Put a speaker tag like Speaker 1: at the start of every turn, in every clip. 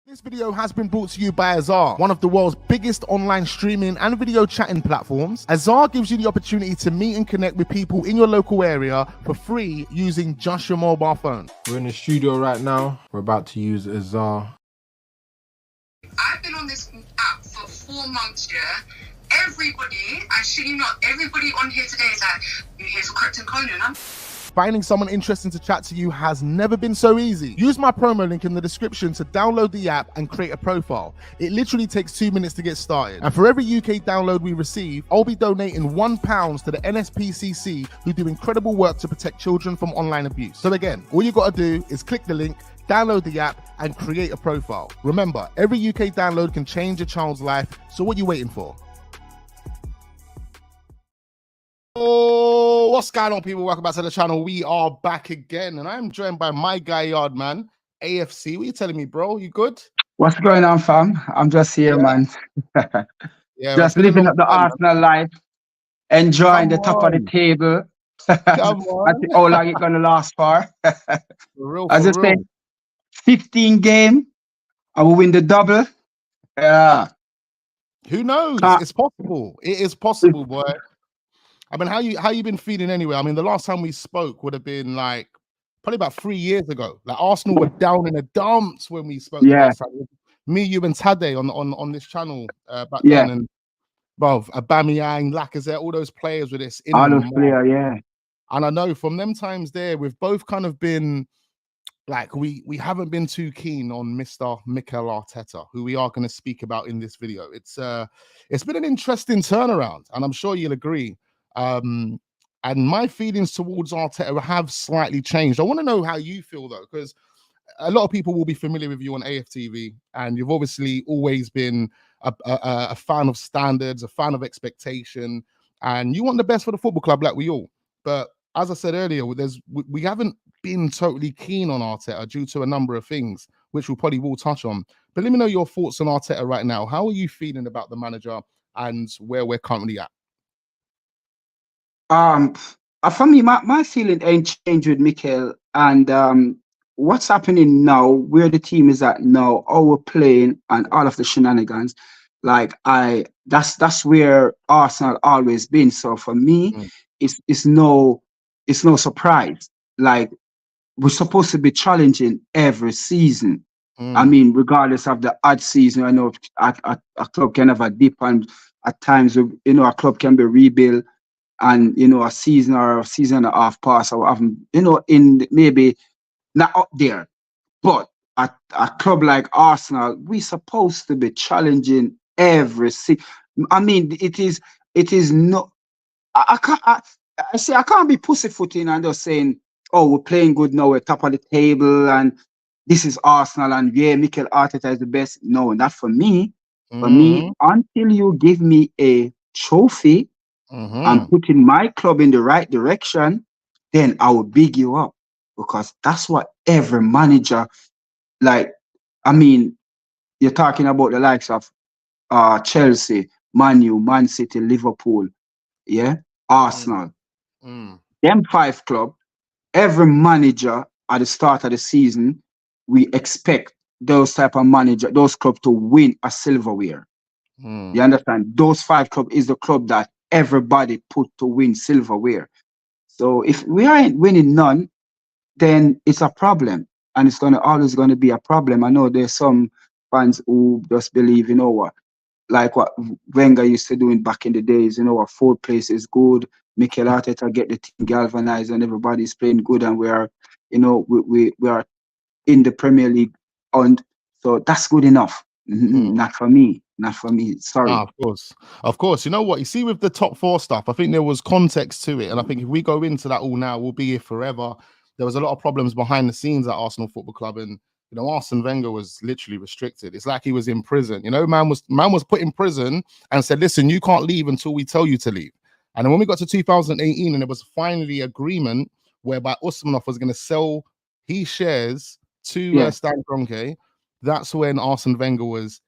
Speaker 1: This video has been brought to you by Azar, one of the world's biggest online streaming and video chatting platforms. Azar gives you the opportunity to meet and connect with people in your local area for free using just your mobile phone.
Speaker 2: We're in the studio right now. We're about to use Azar.
Speaker 3: I've been on this app for 4 months, yeah? Everybody, I shit you not, everybody on here today is like, you here for KROENKE, and I'm...
Speaker 1: Finding someone interesting to chat to you has never been so easy. Use my promo link in the description to download the app and create a profile. It literally takes 2 minutes to get started. And for every UK download we receive, I'll be donating £1 to the NSPCC, who do incredible work to protect children from online abuse. So again, all you gotta do is click the link, download the app and create a profile. Remember, every UK download can change a child's life, so what are you waiting for? Oh, what's going on, people? Welcome back to the channel. We are back again, and I'm joined by my guy, Yardman, AFC. What are you telling me, bro? You good?
Speaker 4: What's going on, fam? I'm just here, man.
Speaker 1: Yeah,
Speaker 4: just living up the Arsenal life, enjoying the top of the table.
Speaker 1: Come on.
Speaker 4: I think how long it's gonna last for.
Speaker 1: For real,
Speaker 4: As I say, 15 game, I will win the double. Yeah.
Speaker 1: Who knows? It's possible. It is possible, boy. I mean, how you been feeling anyway? I mean, the last time we spoke would have been like probably about 3 years ago. Like Arsenal were down in the dumps when we spoke.
Speaker 4: Yeah.
Speaker 1: Me, you, and Tade on this channel back then, and both Aubameyang, Lacazette, all those players with this.
Speaker 4: All those players, yeah.
Speaker 1: And I know from them times there, we've both kind of been like we haven't been too keen on Mr. Mikel Arteta, who we are going to speak about in this video. It's been an interesting turnaround, and I'm sure you'll agree. And my feelings towards Arteta have slightly changed. I want to know how you feel, though, because a lot of people will be familiar with you on AFTV, and you've obviously always been a fan of standards, a fan of expectation, and you want the best for the football club, like we all. But as I said earlier, we haven't been totally keen on Arteta due to a number of things, which we'll probably will touch on. But let me know your thoughts on Arteta right now. How are you feeling about the manager and where we're currently at?
Speaker 4: For me, my feeling ain't changed with Mikel, and what's happening now, where the team is at now, how we're playing, and all of the shenanigans. Like that's where Arsenal always been. So for me, it's no surprise. Like we're supposed to be challenging every season. I mean, regardless of the odd season, I know a club can have a dip, and at times, a club can be rebuilt. And a season or a season and a half pass, or having in maybe not up there, but at a club like Arsenal, we supposed to be challenging every season. I mean, it is not. I can't be pussyfooting and just saying, oh, we're playing good now, we're top of the table, and this is Arsenal, and yeah, Mikel Arteta is the best. No, not for me. For me, until you give me a trophy. And putting my club in the right direction, then I will big you up, because that's what every manager, like, I mean, you're talking about the likes of Chelsea, Man U, Man City, Liverpool, yeah, Arsenal. Them 5 club, every manager at the start of the season, we expect those type of manager, those clubs to win a silverware. You understand? Those 5 club is the club that everybody put to win silverware. So if we aren't winning none, then it's a problem, and it's always gonna be a problem. I know there's some fans who just believe, like what Wenger used to do back in the days. 4th place is good. Mikel Arteta get the team galvanized, and everybody's playing good, and we are in the Premier League, and so that's good enough. Not for me. Sorry.
Speaker 1: Of course. You know what? You see, with the top 4 stuff, I think there was context to it. And I think if we go into that all now, we'll be here forever. There was a lot of problems behind the scenes at Arsenal Football Club. And, Arsene Wenger was literally restricted. It's like he was in prison. Man was put in prison and said, listen, you can't leave until we tell you to leave. And then when we got to 2018, and there was finally agreement whereby USMANOV was going to sell his shares to Stan Kroenke, that's when Arsene Wenger was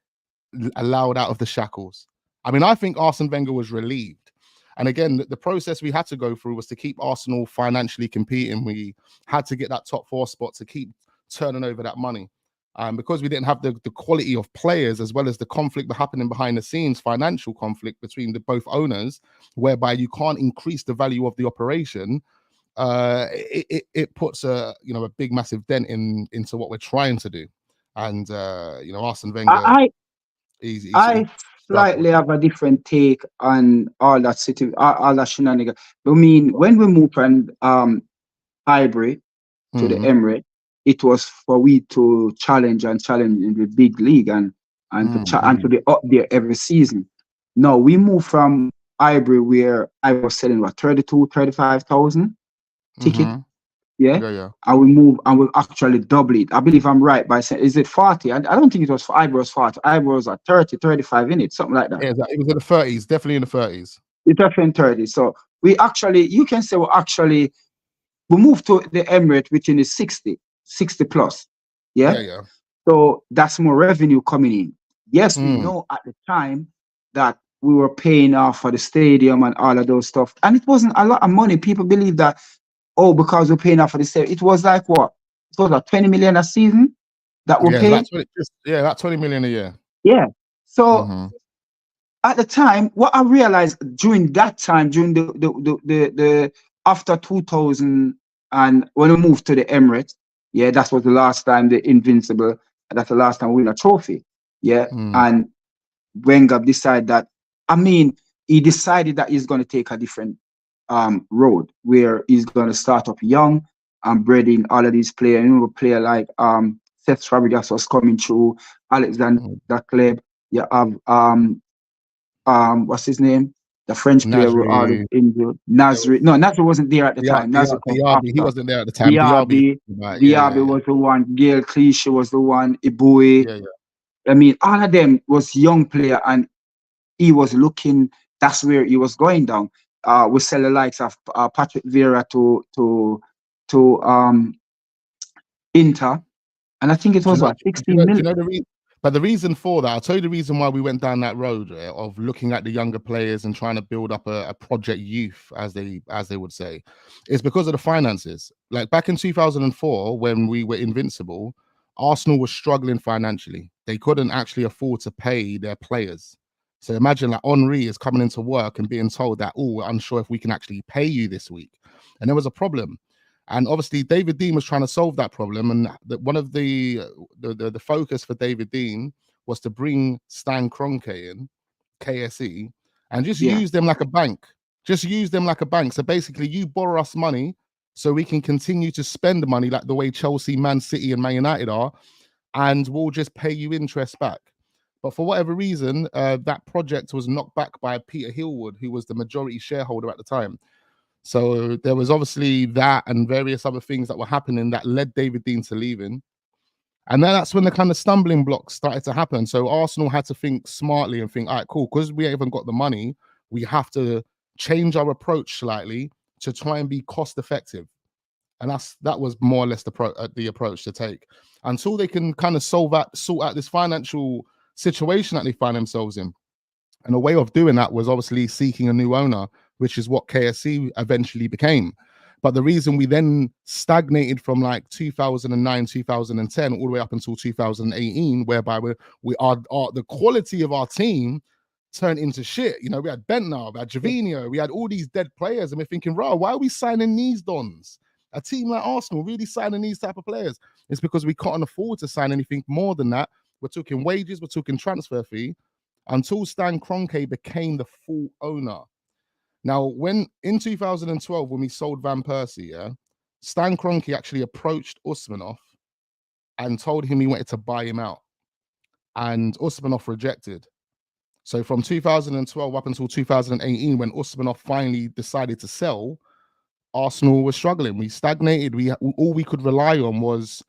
Speaker 1: allowed out of the shackles. I mean, I think Arsene Wenger was relieved. And again, the process we had to go through was to keep Arsenal financially competing. We had to get that top 4 spot to keep turning over that money. because we didn't have the quality of players as well as the conflict happening behind the scenes, financial conflict between the both owners, whereby you can't increase the value of the operation. It puts a big massive dent into what we're trying to do. And Arsene Wenger,
Speaker 4: I slightly have a different take on all that all that shenanigans. I mean, when we moved from Highbury to the Emirates, it was for we to challenge in the big league and to be up there every season. Now we moved from Highbury, where I was selling 35,000 ticket. Yeah. And we move and we actually double it. I believe I'm right by saying, is it 40? I don't think it was for Highbury was 40. Highbury was at 30, 35 in it, something like that.
Speaker 1: Yeah, it was in the 30s, definitely in the 30s.
Speaker 4: It's definitely in 30s. So we actually, you can say we moved to the Emirates, which is 60 plus. Yeah. So that's more revenue coming in. Yes, we know at the time that we were paying off for the stadium and all of those stuff. And it wasn't a lot of money. People believe that, because we're paying off for the stadium. It was like what? It was like 20 million a season that we're paying?
Speaker 1: About 20 million a year.
Speaker 4: Yeah. So at the time, what I realized during that time, during the after 2000, and when we moved to the Emirates, that was the last time the Invincible, that's the last time we win a trophy. And Wenger decided that, he decided that he's going to take a different road, where he's going to start up young and bred in all of these players. A player like Seth Fabregas was coming through, Alexander Kleb. You have what's his name? The French player who are injured. Nasri. No, Nasri wasn't there at the time.
Speaker 1: He wasn't there at the time.
Speaker 4: Diaby was the one. Gail Clichy was the one. Iboué. All of them was young player, and he was looking. That's where he was going down. We sell the likes of Patrick Vieira to Inter, and I think it was 16 million.
Speaker 1: But the reason for that, I'll tell you the reason why we went down that road of looking at the younger players and trying to build up a project youth, as they would say, is because of the finances. Like back in 2004, when we were invincible, Arsenal was struggling financially. They couldn't actually afford to pay their players. So imagine like Henry is coming into work and being told that, we're unsure if we can actually pay you this week. And there was a problem. And obviously David Dein was trying to solve that problem. And one of the focus for David Dein was to bring Stan Kroenke in, KSE, and just use them like a bank. Just use them like a bank. So basically you borrow us money so we can continue to spend the money like the way Chelsea, Man City and Man United are, and we'll just pay you interest back. But for whatever reason, that project was knocked back by Peter Hillwood, who was the majority shareholder at the time. So there was obviously that and various other things that were happening that led David Dein to leaving. And then that's when the kind of stumbling blocks started to happen. So Arsenal had to think smartly and think, all right, cool, because we haven't got the money, we have to change our approach slightly to try and be cost effective. And that was more or less the approach to take until they can kind of sort out this financial situation that they find themselves in. And a way of doing that was obviously seeking a new owner, which is what KSE eventually became. But the reason we then stagnated from like 2009, 2010, all the way up until 2018, whereby the quality of our team turned into shit. We had Bentner, we had Javinho, we had all these dead players, and we're thinking, why are we signing these dons? A team like Arsenal really signing these type of players? It's because we can't afford to sign anything more than that. We're talking wages, we're talking transfer fee, until Stan Kroenke became the full owner. Now, in 2012, when we sold Van Persie, Stan Kroenke actually approached Usmanov and told him he wanted to buy him out. And Usmanov rejected. So from 2012 up until 2018, when Usmanov finally decided to sell, Arsenal was struggling. We stagnated. All we could rely on was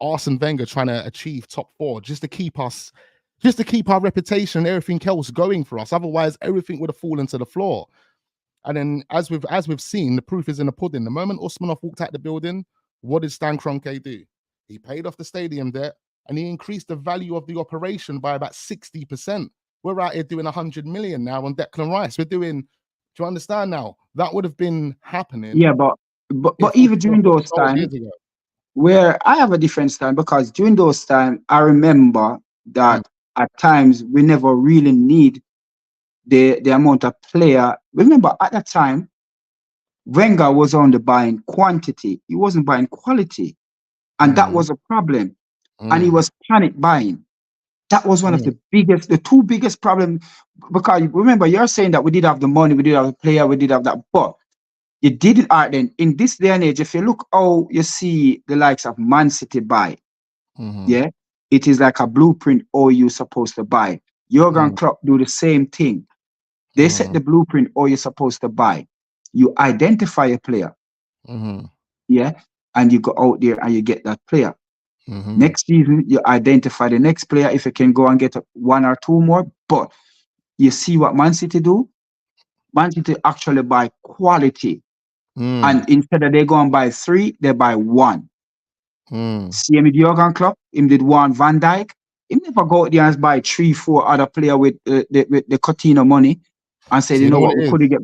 Speaker 1: Arsene Wenger trying to achieve top four, just to keep our reputation and everything else going for us. Otherwise, everything would have fallen to the floor. And then, as we've seen, the proof is in the pudding. The moment Usmanov walked out the building, what did Stan Kroenke do? He paid off the stadium debt and he increased the value of the operation by about 60%. We're out here doing 100 million now on Declan Rice. Do you understand now? That would have been happening.
Speaker 4: Yeah, but even during those times, where I have a different style, because during those times, I remember that at times we never really need the amount of player. Remember, at that time, Wenger was only buying quantity. He wasn't buying quality. And that was a problem. And he was panic buying. That was one of the two biggest problems. Because remember, you're saying that we did have the money, we did have the player, we did have that, but you didn't. Then in this day and age, if you look how you see the likes of Man City buy, yeah, it is like a blueprint how you're supposed to buy. Jurgen Klopp do the same thing. They set the blueprint how you're supposed to buy. You identify a player, yeah, and you go out there and you get that player. Next season, you identify the next player if you can go and get one or two more. But you see what Man City do? Man City actually buy quality. And instead of they go and buy 3, they buy 1. See him with Jurgen Klopp, him did 1 Van Dijk. He never go out there and buy 3, 4 other player with the Coutinho money and say, you know what, we could get.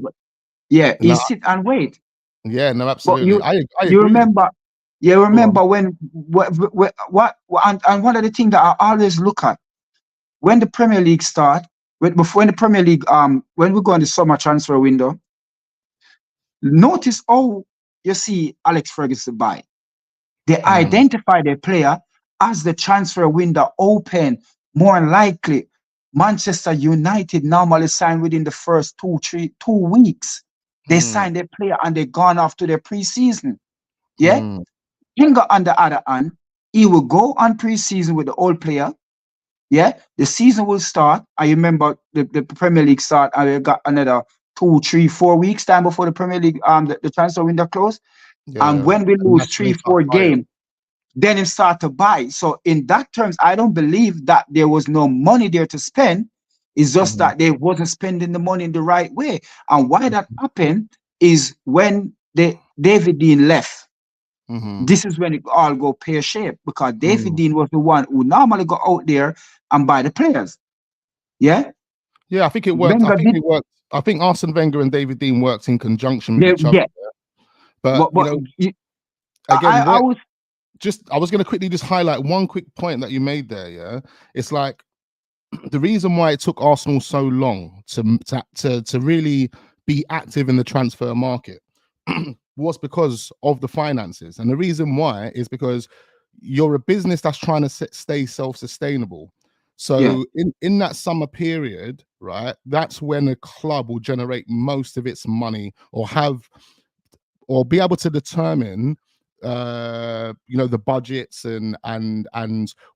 Speaker 4: Yeah, he sit and wait.
Speaker 1: Yeah, no, absolutely. I
Speaker 4: you remember, when what and one of the things that I always look at when the Premier League start, when the Premier League when we go in the summer transfer window, notice how you see Alex Ferguson buy. They identify their player as the transfer window open. More likely, Manchester United normally sign within the first 2 weeks. They sign their player and they gone off to their preseason. Yeah. Wenger, on the other hand, he will go on preseason with the old player. Yeah. The season will start. I remember the Premier League start, and we got another 2, 3, 4 weeks time before the Premier League the transfer window close. Yeah. And when we lose 3, 4 games, then it start to buy. So in that terms, I don't believe that there was no money there to spend. It's just that they wasn't spending the money in the right way. And why that happened is when David Dean left. This is when it all go pear-shaped, because David Dean was the one who normally go out there and buy the players. Yeah?
Speaker 1: Yeah, I think it worked. I think Arsene Wenger and David Dean worked in conjunction with each other. Yeah. But you know, again, I was going to quickly just highlight one quick point that you made there. Yeah, it's like the reason why it took Arsenal so long to really be active in the transfer market was because of the finances, and the reason why is because you're a business that's trying to stay self-sustainable. So in that summer period, right, that's when a club will generate most of its money, or be able to determine you know, the budgets and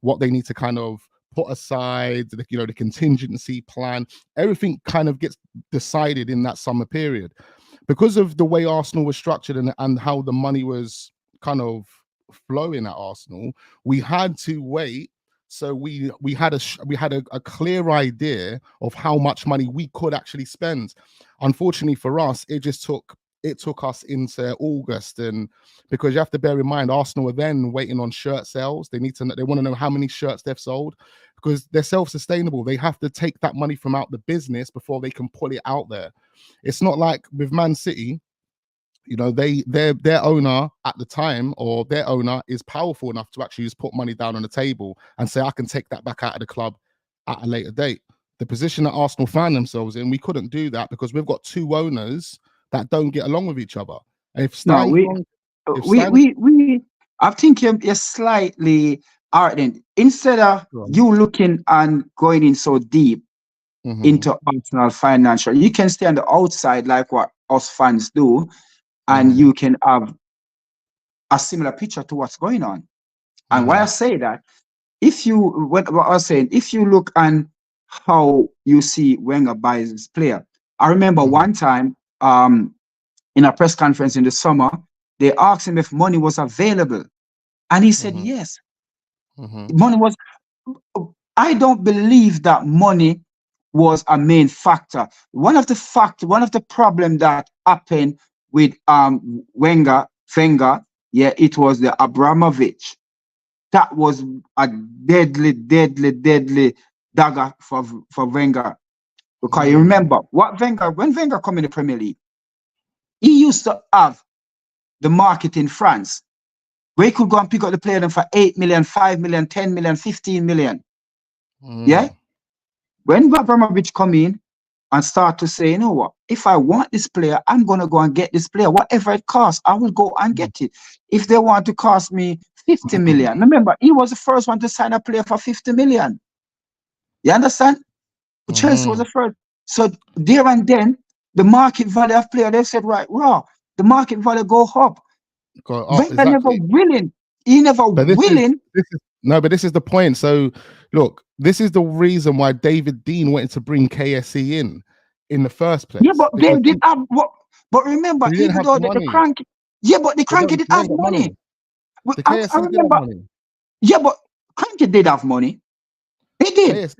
Speaker 1: what they need to kind of put aside, you know, the contingency plan. Everything kind of gets decided in that summer period because of the way Arsenal was structured and how the money was kind of flowing at Arsenal. We had to wait. So we had a clear idea of how much money we could actually spend. Unfortunately for us, it took us into August, and because you have to bear in mind, Arsenal are then waiting on shirt sales. They want to know how many shirts they've sold, because they're self-sustainable. They have to take that money from out the business before they can pull it out there. It's not like with Man City. You know, their owner at the time, or their owner is powerful enough to actually just put money down on the table and say, I can take that back out of the club at a later date. The position that Arsenal found themselves in, we couldn't do that because we've got two owners that don't get along with each other. And if
Speaker 4: I think you're slightly ardent. Instead of you looking and going in so deep into Arsenal financial, you can stay on the outside like what us fans do. And you can have a similar picture to what's going on. And why I say that, if you look and how you see Wenger buys his player. I remember one time in a press conference in the summer, they asked him if money was available. And he said yes. Money was. I don't believe that money was a main factor. One of the problems that happened with Wenger, yeah, it was the Abramovich. That was a deadly dagger for Wenger. Because you remember when Wenger come in the Premier League, he used to have the market in France. where he could go and pick up the player them for 8 million, 5 million, 10 million, 15 million. Yeah. When Abramovich come in and start to say, you know what, if I want this player, I'm going to go and get this player. Whatever it costs, I will go and get it. If they want to cost me 50 million, remember, he was the first one to sign a player for 50 million. You understand? Chelsea was the first. So there and then, the market value of player, they said, right, raw, the market value go up. Wenger never willing. He never willing.
Speaker 1: But this is the point. So, look, this is the reason why David Dean wanted to bring KSE in the first place.
Speaker 4: Yeah, but they did have what? But remember, even though the Cranky, yeah, but the Cranky did have money. I remember. Yeah, but Cranky did have money. He did.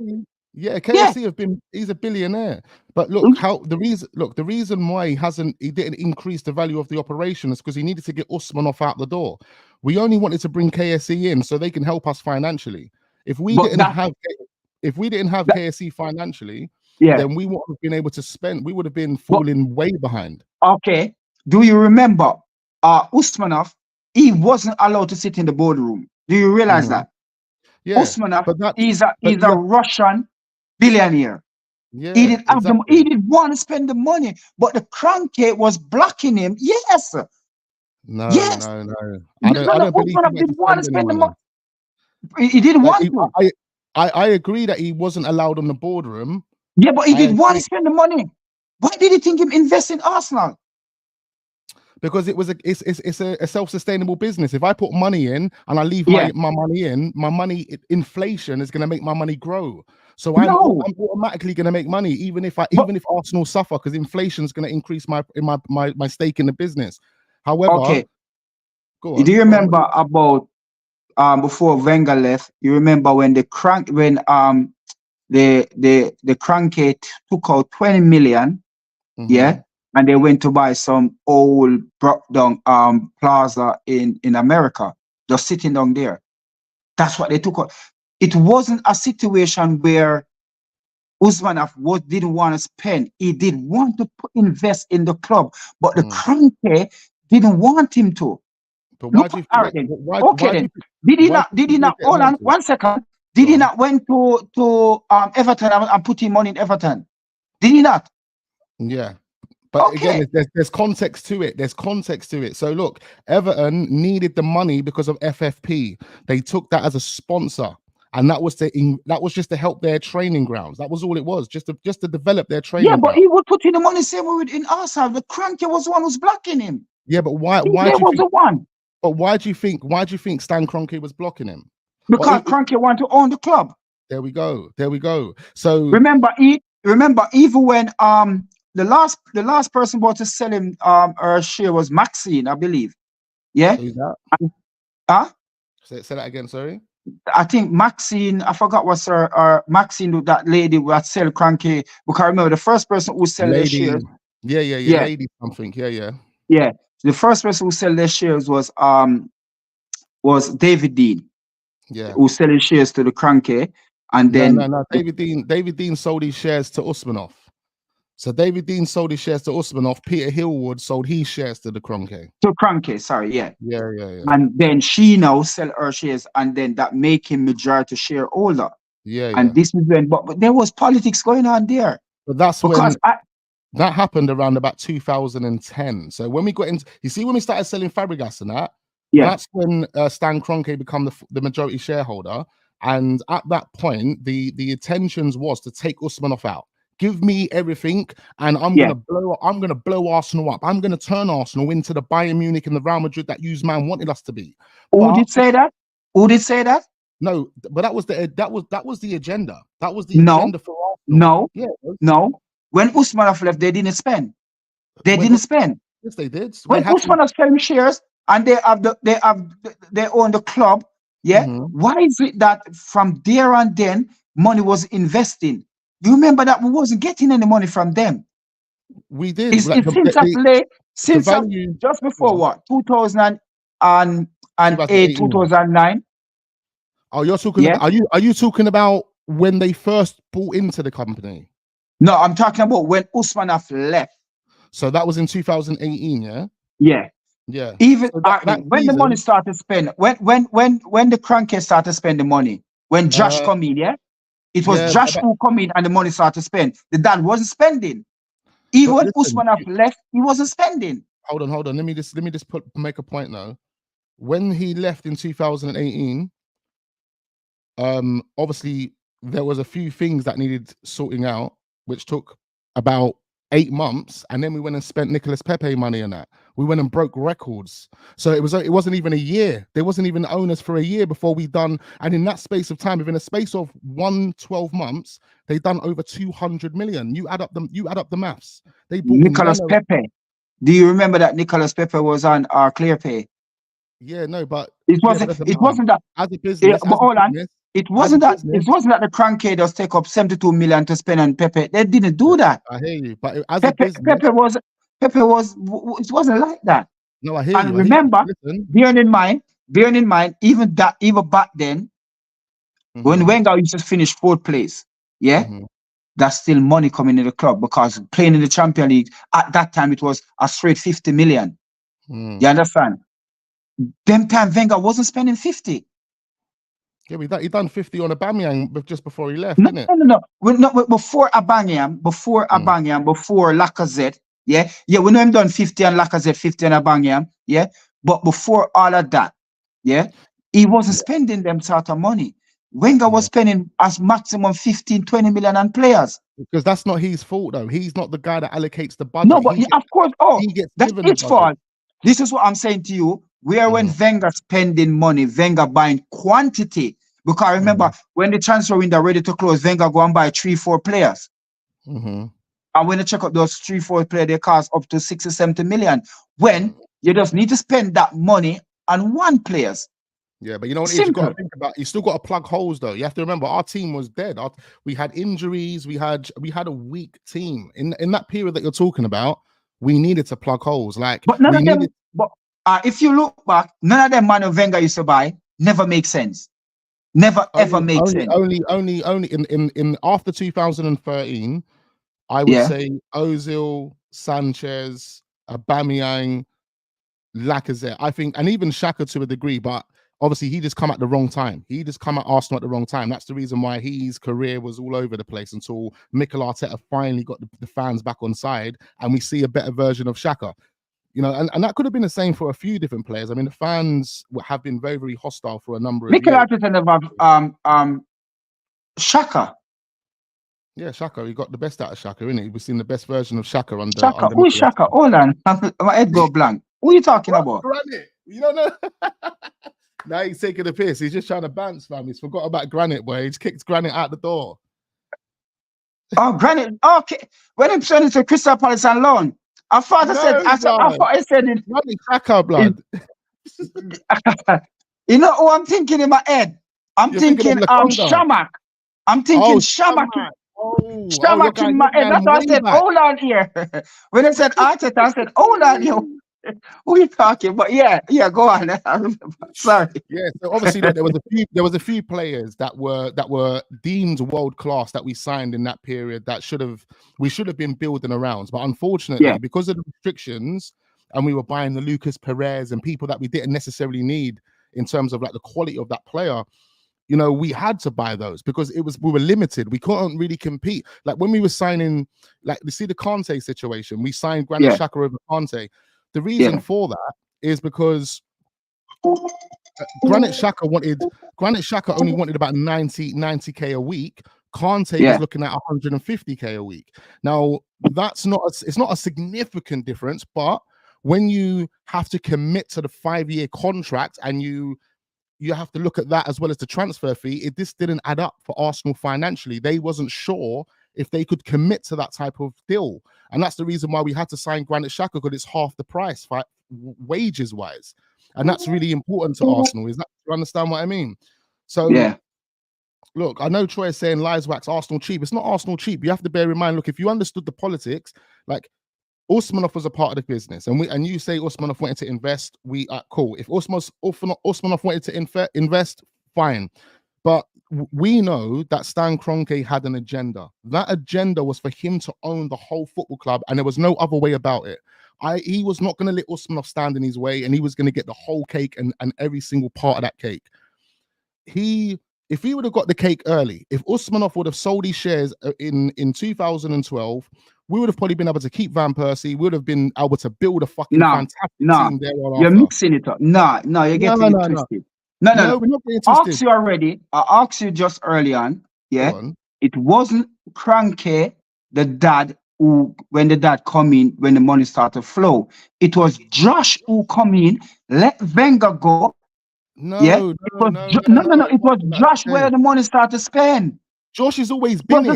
Speaker 1: KSE have been. He's a billionaire. But look, the reason why he didn't increase the value of the operation is because he needed to get USMANOV out the door. We only wanted to bring KSE in so they can help us financially. If we didn't have KSE financially, then we wouldn't have been able to spend. We would have been falling way behind.
Speaker 4: Okay. Do you remember USMANOV? He wasn't allowed to sit in the boardroom. Do you realize that?
Speaker 1: Yeah.
Speaker 4: USMANOV is a Russian billionaire.
Speaker 1: Yeah,
Speaker 4: he didn't have them. He didn't want to spend the money, but the Cranky was blocking him. Yes.
Speaker 1: No.
Speaker 4: I don't believe he didn't want to spend the money. He didn't want to.
Speaker 1: I agree that he wasn't allowed on the boardroom.
Speaker 4: Yeah, but he didn't want to spend the money. Why did he think him invest in Arsenal?
Speaker 1: Because it's a self-sustainable business. If I put money in and I leave my money in, inflation is going to make my money grow. So I'm automatically going to make money, even if Arsenal suffer, because inflation is going to increase my stake in the business. However,
Speaker 4: do you remember about before Wenger left? You remember when the Cranky took out 20 million, and they went to buy some old broke down plaza in America, just sitting down there. That's what they took out. It wasn't a situation where USMANOV didn't want to spend. He did want to invest in the club, but the Cranky didn't want him to.
Speaker 1: But why do you think?
Speaker 4: Did he not? Hold on 1 second. Did he not went to Everton and put him on in Everton? Did he not?
Speaker 1: Yeah. But again, there's context to it. There's context to it. So look, Everton needed the money because of FFP. They took that as a sponsor, and that was just to help their training grounds. That was all it was, just to develop their training.
Speaker 4: Yeah, but he would put in the money same way in Arsenal. The Cranky was the one who's blocking him.
Speaker 1: Yeah, but why do you think Stan Kroenke was blocking him?
Speaker 4: Because Kroenke wanted to own the club.
Speaker 1: There we go. So
Speaker 4: remember even when the last person about to sell him her share was Maxine, I believe. Yeah.
Speaker 1: Who's
Speaker 4: that?
Speaker 1: Say that again, sorry.
Speaker 4: I think Maxine, I forgot what's her Maxine, that lady that sell Kroenke, because I remember the first person who sell their shares.
Speaker 1: Yeah, lady something. Yeah.
Speaker 4: The first person who sell their shares was David Dean.
Speaker 1: Yeah.
Speaker 4: Who sell his shares to the Kroenke. And then
Speaker 1: no. David Dean sold his shares to USMANOV. So David Dean sold his shares to USMANOV. Peter Hillwood sold his shares to the Kroenke.
Speaker 4: To Kroenke, sorry, yeah.
Speaker 1: Yeah.
Speaker 4: And then she now sell her shares, and then that make him majority shareholder.
Speaker 1: Yeah.
Speaker 4: And this is when, but there was politics going on there.
Speaker 1: But that's because that happened around about 2010. So when we got into, when we started selling Fabregas and that, that's when Stan Kroenke became the majority shareholder. And at that point, the intentions was to take USMANOV out. Give me everything, and I'm gonna blow Arsenal up. I'm gonna turn Arsenal into the Bayern Munich and the Real Madrid that man wanted us to be.
Speaker 4: Who did say that?
Speaker 1: No, but that was the agenda. That was the agenda for Arsenal.
Speaker 4: No. When USMANOV left, they didn't spend. Yes,
Speaker 1: they did.
Speaker 4: When USMANOV selling shares and they own the club. Yeah. Why is it that from there and then money was investing? You remember that we wasn't getting any money from them.
Speaker 1: We did.
Speaker 4: Just before what? 2008, 2009.
Speaker 1: Oh, you're talking about, are you talking about when they first bought into the company?
Speaker 4: No, I'm talking about when USMANOV left.
Speaker 1: So that was in 2018, yeah?
Speaker 4: Yeah.
Speaker 1: Yeah.
Speaker 4: Even
Speaker 1: So that
Speaker 4: when the money
Speaker 1: season,
Speaker 4: started spend, when the crankhead started to spend the money, when Josh come in, yeah, it was
Speaker 1: yeah,
Speaker 4: Josh who come in and the money started to spend. The dad wasn't spending. Even
Speaker 1: but
Speaker 4: when
Speaker 1: listen,
Speaker 4: Usmanov left, he wasn't spending.
Speaker 1: hold on. Let me just make a point now. When he left in 2018, obviously there was a few things that needed sorting out, which took about 8 months, and then we went and spent Nicolas Pepe money on that. We went and broke records. So it wasn't even a year. There wasn't even owners for a year before we done. And in that space of time, within a space of 12 months, they done over 200 million. You add up the maths. They bought in
Speaker 4: Nicolas Pepe. Do you remember that Nicolas Pepe was on our clear pay?
Speaker 1: Yeah, no, but
Speaker 4: It wasn't.
Speaker 1: doesn't
Speaker 4: It
Speaker 1: matter.
Speaker 4: wasn't that.
Speaker 1: As a business,
Speaker 4: But hold on. It wasn't that. It wasn't that the crankhead just take up 72 million to spend on Pepe. They didn't do that.
Speaker 1: I hear you, but as a
Speaker 4: Pepe,
Speaker 1: business,
Speaker 4: Pepe was. It wasn't like that.
Speaker 1: no, I hear
Speaker 4: And
Speaker 1: you.
Speaker 4: remember,
Speaker 1: Listen,
Speaker 4: bearing in mind, even back then, when Wenger used to finish 4th place, yeah, that's still money coming in the club, because playing in the Champions League at that time, it was a straight 50 million. You understand? Them time Wenger wasn't spending 50.
Speaker 1: Yeah, he done 50 on Aubameyang just before he left,
Speaker 4: No,
Speaker 1: didn't it?
Speaker 4: no. Before Aubameyang, before Lacazette, yeah. We know him done 50 on Lacazette, 50 on Aubameyang, yeah. But before all of that, yeah, he wasn't spending them sort of money. Wenger was spending as maximum 15, 20 million on players.
Speaker 1: Because that's not his fault, though. He's not the guy that allocates the budget.
Speaker 4: No, but of course, that's his fault. This is what I'm saying to you. When Wenger spending money, Wenger buying quantity. Because remember, when the transfer window ready to close, Wenger go and buy 3-4 players. And when you check out those 3-4 players, they cost up to 60, 70 million. When you just need to spend that money on one players.
Speaker 1: Yeah, but you know what you got to think about? You still got to plug holes, though. You have to remember, our team was dead. We had injuries. We had a weak team in that period that you're talking about. We needed to plug holes. But none of them.
Speaker 4: But if you look back, none of them man of Wenger used to buy never makes sense. Never ever makes sense.
Speaker 1: Only in after 2013, I would say Ozil, Sanchez, Aubameyang, Lacazette. I think, and even Xhaka to a degree, but obviously he just come at the wrong time. He just come at Arsenal at the wrong time. That's the reason why his career was all over the place until Mikel Arteta finally got the fans back on side, and we see a better version of Xhaka. You know, and that could have been the same for a few different players. I mean, the fans have been very, very hostile for a number of years.
Speaker 4: Mikel Arteta never Xhaka.
Speaker 1: Yeah, Xhaka. He got the best out of Xhaka, innit? We've seen the best version of Xhaka under.
Speaker 4: Xhaka. Who is Xhaka? Hold on, my head go blank. Who are you talking about?
Speaker 1: Granite. You don't know. Now he's taking the piss. He's just trying to bounce, fam. He's forgot about Granite, boy. He's kicked Granite out the door.
Speaker 4: Oh, Granite. Okay. When he sent it to Crystal Palace on loan. I thought I said it.
Speaker 1: Xhaka, blood.
Speaker 4: You know who I'm thinking in my head? I'm thinking Shamak. I'm thinking Shamak. Shamak in my head. That's why I said, hold on here. When I said Arteta, I said, hold on here. Who are you talking? But yeah, go on. Sorry.
Speaker 1: Yeah, so obviously there was a few players that were deemed world class that we signed in that period that we should have been building around. But unfortunately, because of the restrictions, and we were buying the Lucas Perez and people that we didn't necessarily need in terms of like the quality of that player, you know, we had to buy those because we were limited. We couldn't really compete. Like when we were signing, like you see the Kante situation, we signed Granit Xhaka over Kante. The reason for that is because Granit Xhaka only wanted about 90k a week. Kante was looking at 150k a week. Now it's not a significant difference, but when you have to commit to the 5-year contract and you have to look at that as well as the transfer fee, this didn't add up for Arsenal financially. They wasn't sure if they could commit to that type of deal. And that's the reason why we had to sign Granit Xhaka, because it's half the price wages wise. And that's really important to Arsenal. You understand what I mean? So look, I know Troy is saying lies wax Arsenal cheap. It's not Arsenal cheap. You have to bear in mind, look, if you understood the politics, like Usmanov was a part of the business, and you say Usmanov wanted to invest, cool. If Usmanov wanted to invest, fine. But we know that Stan Kroenke had an agenda. That agenda was for him to own the whole football club, and there was no other way about it. He was not going to let Usmanov stand in his way, and he was going to get the whole cake and every single part of that cake. If he would have got the cake early, if Usmanov would have sold his shares in 2012, we would have probably been able to keep Van Persie. We would have been able to build a fucking fantastic team there.
Speaker 4: You're mixing it up. No, you're getting it twisted. No, we're not getting twisted. Asked you already. I asked you just early on. Yeah, it wasn't Kroenke, the dad, who when the dad come in when the money started to flow. It was Josh who come in, let Wenger go. No, it was Josh where the money started to spend.
Speaker 1: Josh has always been here.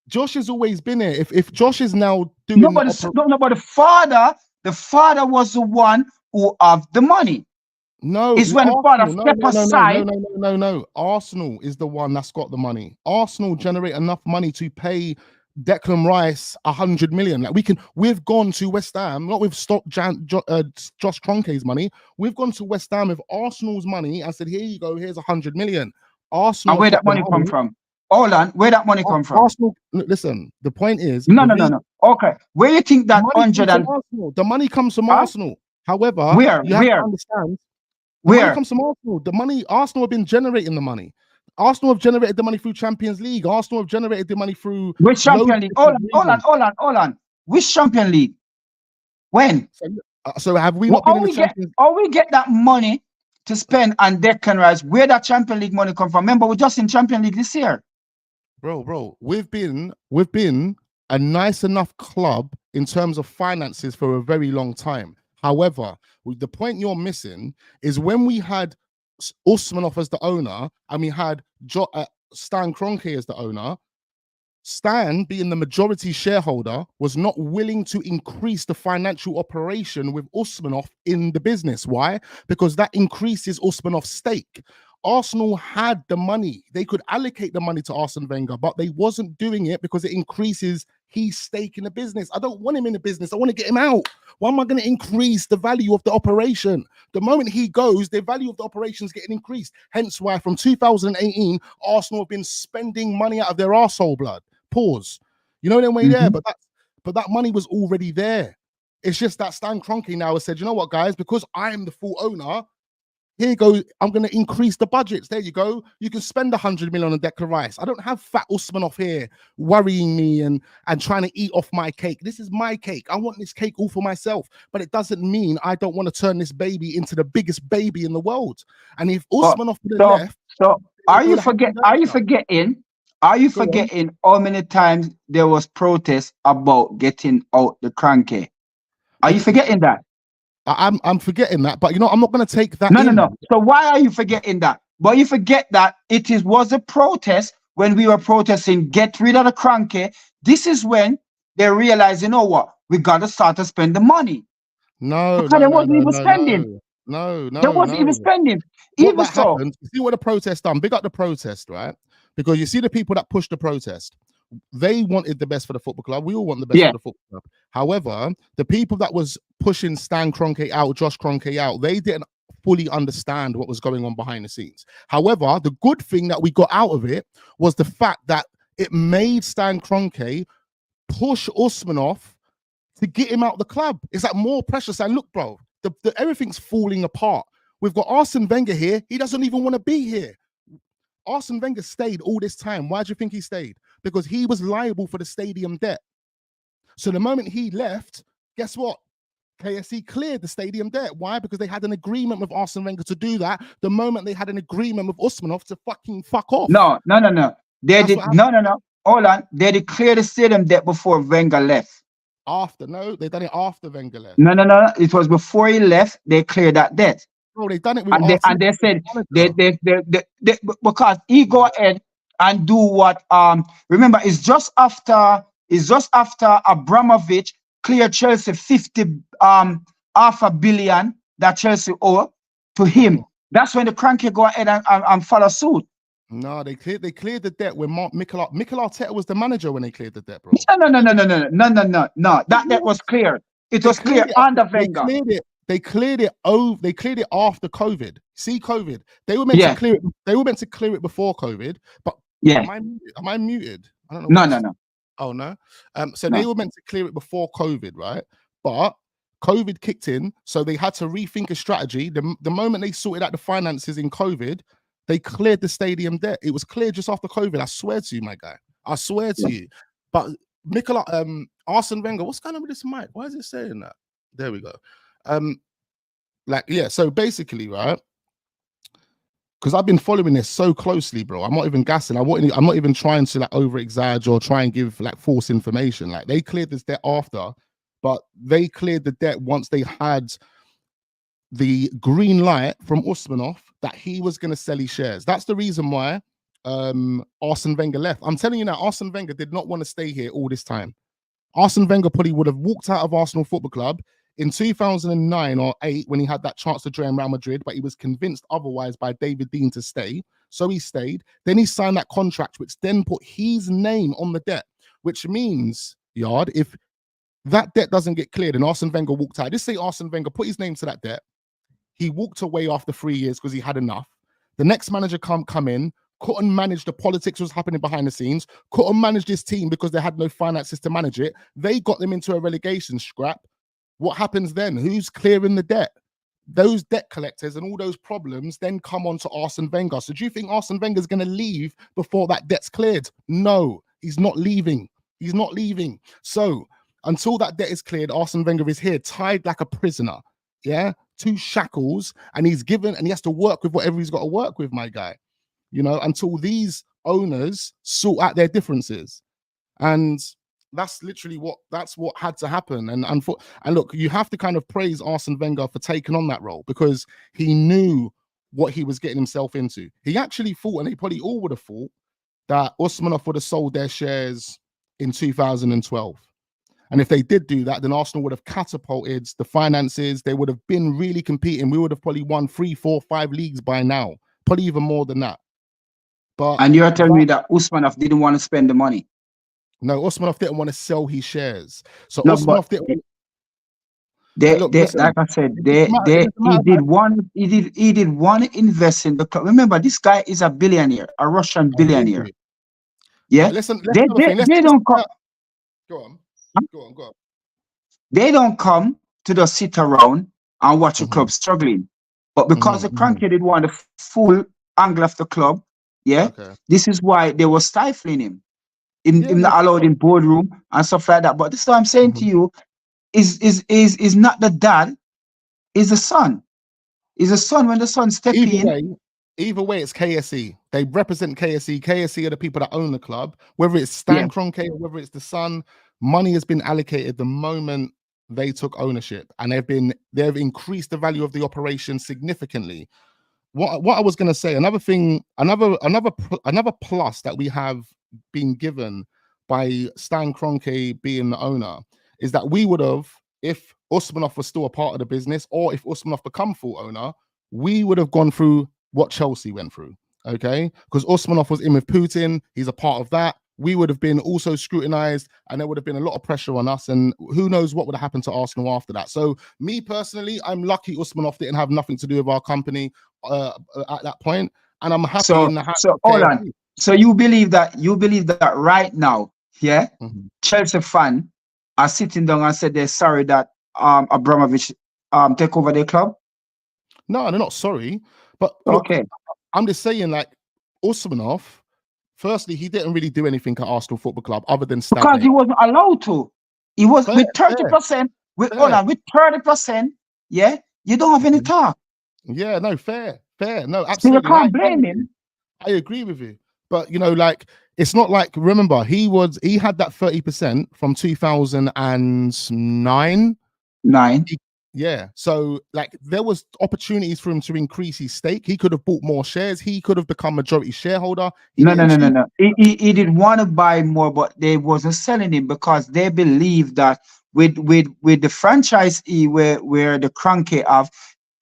Speaker 1: Josh has always been here. If Josh is now doing
Speaker 4: but the father was the one who have the money.
Speaker 1: No,
Speaker 4: it's when the father step aside.
Speaker 1: No. Arsenal is the one that's got the money. Arsenal generate enough money to pay Declan Rice 100 million. Like we've gone to West Ham, not with Josh Kroenke's money. We've gone to West Ham with Arsenal's money and said, "Here you go. Here's 100 million." Arsenal.
Speaker 4: And where that money come from? Hold on, where that money come from?
Speaker 1: Arsenal. Listen, the point is,
Speaker 4: no. Okay, where you think that 100 and
Speaker 1: the money comes from Arsenal? However,
Speaker 4: where
Speaker 1: you have to understand. The money comes from Arsenal. The money, Arsenal have been generating the money. Arsenal have generated the money through Champions League. Arsenal have generated the money through
Speaker 4: which Champions League? Hold on. Which Champions League? When?
Speaker 1: So have we not been in the Champions League?
Speaker 4: We get that money to spend on Declan Rice. Where that Champions League money come from? Remember, we're just in Champions League this year.
Speaker 1: Bro, we've been a nice enough club in terms of finances for a very long time. However, the point you're missing is when we had Usmanov as the owner and we had Stan Kroenke as the owner, Stan, being the majority shareholder, was not willing to increase the financial operation with Usmanov in the business. Why? Because that increases Usmanov's stake. Arsenal had the money. They could allocate the money to Arsene Wenger, but they wasn't doing it because it increases his stake in the business. I don't want him in the business. I want to get him out. Why am I going to increase the value of the operation? The moment he goes, the value of the operation is getting increased. Hence why from 2018, Arsenal have been spending money out of their arsehole blood. Pause. You know, them way there, but that money was already there. It's just that Stan Kroenke now has said, you know what, guys, because I am the full owner, here you go, I'm going to increase the budgets. There you go. You can spend 100 million on Declan Rice. I don't have fat Usmanov here worrying me and trying to eat off my cake. This is my cake. I want this cake all for myself. But it doesn't mean I don't want to turn this baby into the biggest baby in the world. And if Usmanov would have left...
Speaker 4: So are you forgetting how many times there was protest about getting out the Kroenke? Are you forgetting that?
Speaker 1: I'm forgetting that, but you know, I'm not going to take that.
Speaker 4: No. So why are you forgetting that? But you forget that was a protest when we were protesting, get rid of the Kroenke. This is when they realized, you know what, we got to start to spend the money.
Speaker 1: No,
Speaker 4: they wasn't even spending.
Speaker 1: No.
Speaker 4: They wasn't even spending. Even so,
Speaker 1: you see what the protest done? Big up the protest, right? Because you see the people that pushed the protest. They wanted the best for the football club. We all want the best for the football club. However, the people that was pushing Stan Kroenke out, Josh Kroenke out, they didn't fully understand what was going on behind the scenes. However, the good thing that we got out of it was the fact that it made Stan Kroenke push Usmanov to get him out of the club. It's like more pressure saying, look, bro, everything's falling apart. We've got Arsene Wenger here. He doesn't even want to be here. Arsene Wenger stayed all this time. Why do you think he stayed? Because he was liable for the stadium debt. So the moment he left, guess what? KSE cleared the stadium debt. Why? Because they had an agreement with Arsene Wenger to do that. The moment they had an agreement with Usmanov to fucking fuck off.
Speaker 4: No. They did no. Hold on. They did clear the stadium debt before Wenger left.
Speaker 1: No, they done it after Wenger left.
Speaker 4: No. It was before he left. They cleared that debt.
Speaker 1: Bro, they done it with
Speaker 4: and they said they because he go ahead and do what remember it's just after Abramovich cleared Chelsea 500 million that Chelsea owe to him. That's when the Kroenke go ahead and follow suit.
Speaker 1: No, they cleared the debt when Mikel Arteta was the manager when they cleared the debt, bro.
Speaker 4: No. That debt was cleared. It was clear under Wenger.
Speaker 1: They cleared it after COVID. See, COVID. They were meant to clear it. They were meant to clear it before COVID. But am I muted? I don't know.
Speaker 4: No.
Speaker 1: Oh no. So they were meant to clear it before COVID, right? But COVID kicked in, so they had to rethink a strategy. The moment they sorted out the finances in COVID, they cleared the stadium debt. It was cleared just after COVID. I swear to you, my guy. I swear to you. But Arsene Wenger, what's going on with this mic? Why is it saying that? There we go. So basically, right? Because I've been following this so closely, bro. I'm not even gassing. I'm not even trying to like over-exaggerate or try and give like false information. Like they cleared this debt after, but they cleared the debt once they had the green light from Usmanov that he was going to sell his shares. That's the reason why Arsene Wenger left. I'm telling you now, Arsene Wenger did not want to stay here all this time. Arsene Wenger probably would have walked out of Arsenal Football Club in 2009 or 8 when he had that chance to join Real Madrid, but he was convinced otherwise by David Dean to stay. So he stayed. Then he signed that contract, which then put his name on the debt, which means, Yard, if that debt doesn't get cleared and Arsene Wenger walked out, just say Arsene Wenger put his name to that debt. He walked away after 3 years because he had enough. The next manager come in, couldn't manage the politics was happening behind the scenes, couldn't manage this team because they had no finances to manage it. They got them into a relegation scrap. What happens then? Who's clearing the debt? Those debt collectors and all those problems then come on to Arsene Wenger. So do you think Arsene Wenger is going to leave before that debt's cleared? No, he's not leaving. He's not leaving. So until that debt is cleared, Arsene Wenger is here, tied like a prisoner. Yeah, 2 shackles, and he has to work with whatever he's got to work with, my guy. You know, until these owners sort out their differences. And that's literally what had to happen. And look, you have to kind of praise Arsene Wenger for taking on that role because he knew what he was getting himself into. He actually thought, and they probably all would have thought, that Usmanov would have sold their shares in 2012. And if they did do that, then Arsenal would have catapulted the finances. They would have been really competing. We would have probably won 3, 4, 5 leagues by now, probably even more than that.
Speaker 4: And you're telling me that Usmanov didn't want to spend the money?
Speaker 1: No, Usmanov didn't want to sell his shares. So
Speaker 4: no,
Speaker 1: Usmanov didn't.
Speaker 4: Like I said, he did one invest in the club. Remember, this guy is a billionaire, a Russian billionaire. Yeah,
Speaker 1: right,
Speaker 4: they don't come.
Speaker 1: Go on.
Speaker 4: They don't come to just sit around and watch the club struggling. But because the KROENKE did want the full angle of the club, this is why they were stifling him. Not allowed in boardroom and stuff like that. But this is what I'm saying to you is not the dad, is the son. Is the son when the son step in.
Speaker 1: Either way, it's KSE. They represent KSE. KSE are the people that own the club. Whether it's Stan Kroenke or whether it's the son, money has been allocated the moment they took ownership, and they've increased the value of the operation significantly. What I was going to say, another plus that we have been given by Stan Kroenke being the owner is that we would have, if Usmanov was still a part of the business, or if Usmanov become full owner, we would have gone through what Chelsea went through, okay? Because Usmanov was in with Putin, he's a part of that. We would have been also scrutinized, and there would have been a lot of pressure on us, and who knows what would have happened to Arsenal after that. So me personally, I'm lucky Usmanov didn't have nothing to do with our company at that point, and I'm happy in the
Speaker 4: So hold on. So you believe that right now, Chelsea fan are sitting down and said they're sorry that Abramovich take over their club?
Speaker 1: No, they're not sorry. But look, I'm just saying, like, Usmanov, firstly, he didn't really do anything at Arsenal Football Club other than stagnate.
Speaker 4: Because he wasn't allowed to. He was with 30%. With 30%, you don't have any talk.
Speaker 1: Yeah, no, fair. No, absolutely.
Speaker 4: So you can't blame him. I
Speaker 1: agree with you. But you know, like, it's not like, remember, he had that 30% from 2009. Yeah, so like there was opportunities for him to increase his stake. He could have bought more shares. He could have become majority shareholder.
Speaker 4: No. He did want to buy more, but they wasn't selling him because they believe that with the franchise where the KROENKE have,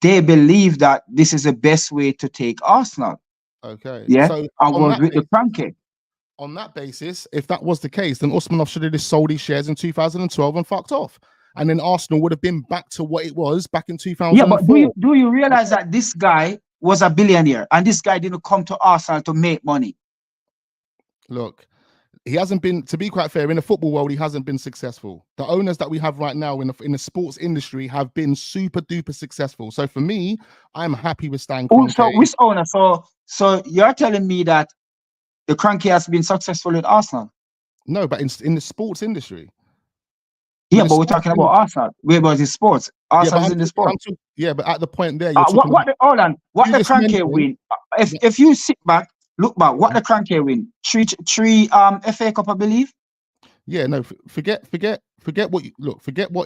Speaker 4: they believe that this is the best way to take Arsenal.
Speaker 1: Okay.
Speaker 4: Yeah. So I was with the KROENKE.
Speaker 1: On that basis, if that was the case, then Usmanov should have just sold his shares in 2012 and fucked off. And then Arsenal would have been back to what it was back in 2004.
Speaker 4: Yeah, but do you realize that this guy was a billionaire and this guy didn't come to Arsenal to make money?
Speaker 1: Look, he hasn't been, to be quite fair, in the football world, he hasn't been successful. The owners that we have right now in the sports industry have been super duper successful. So for me, I'm happy with Stan Kroenke.
Speaker 4: So which owner? So you're telling me that the Kroenke has been successful in Arsenal?
Speaker 1: No, but in the sports industry.
Speaker 4: Yeah, but we're talking about Arsenal. We're about the sports. Arsenal is in the sports.
Speaker 1: Yeah, but at the point there,
Speaker 4: what the Kroenke win? If you sit back, look back, what the Kroenke win? Three FA Cup, I believe.
Speaker 1: Yeah, no, forget what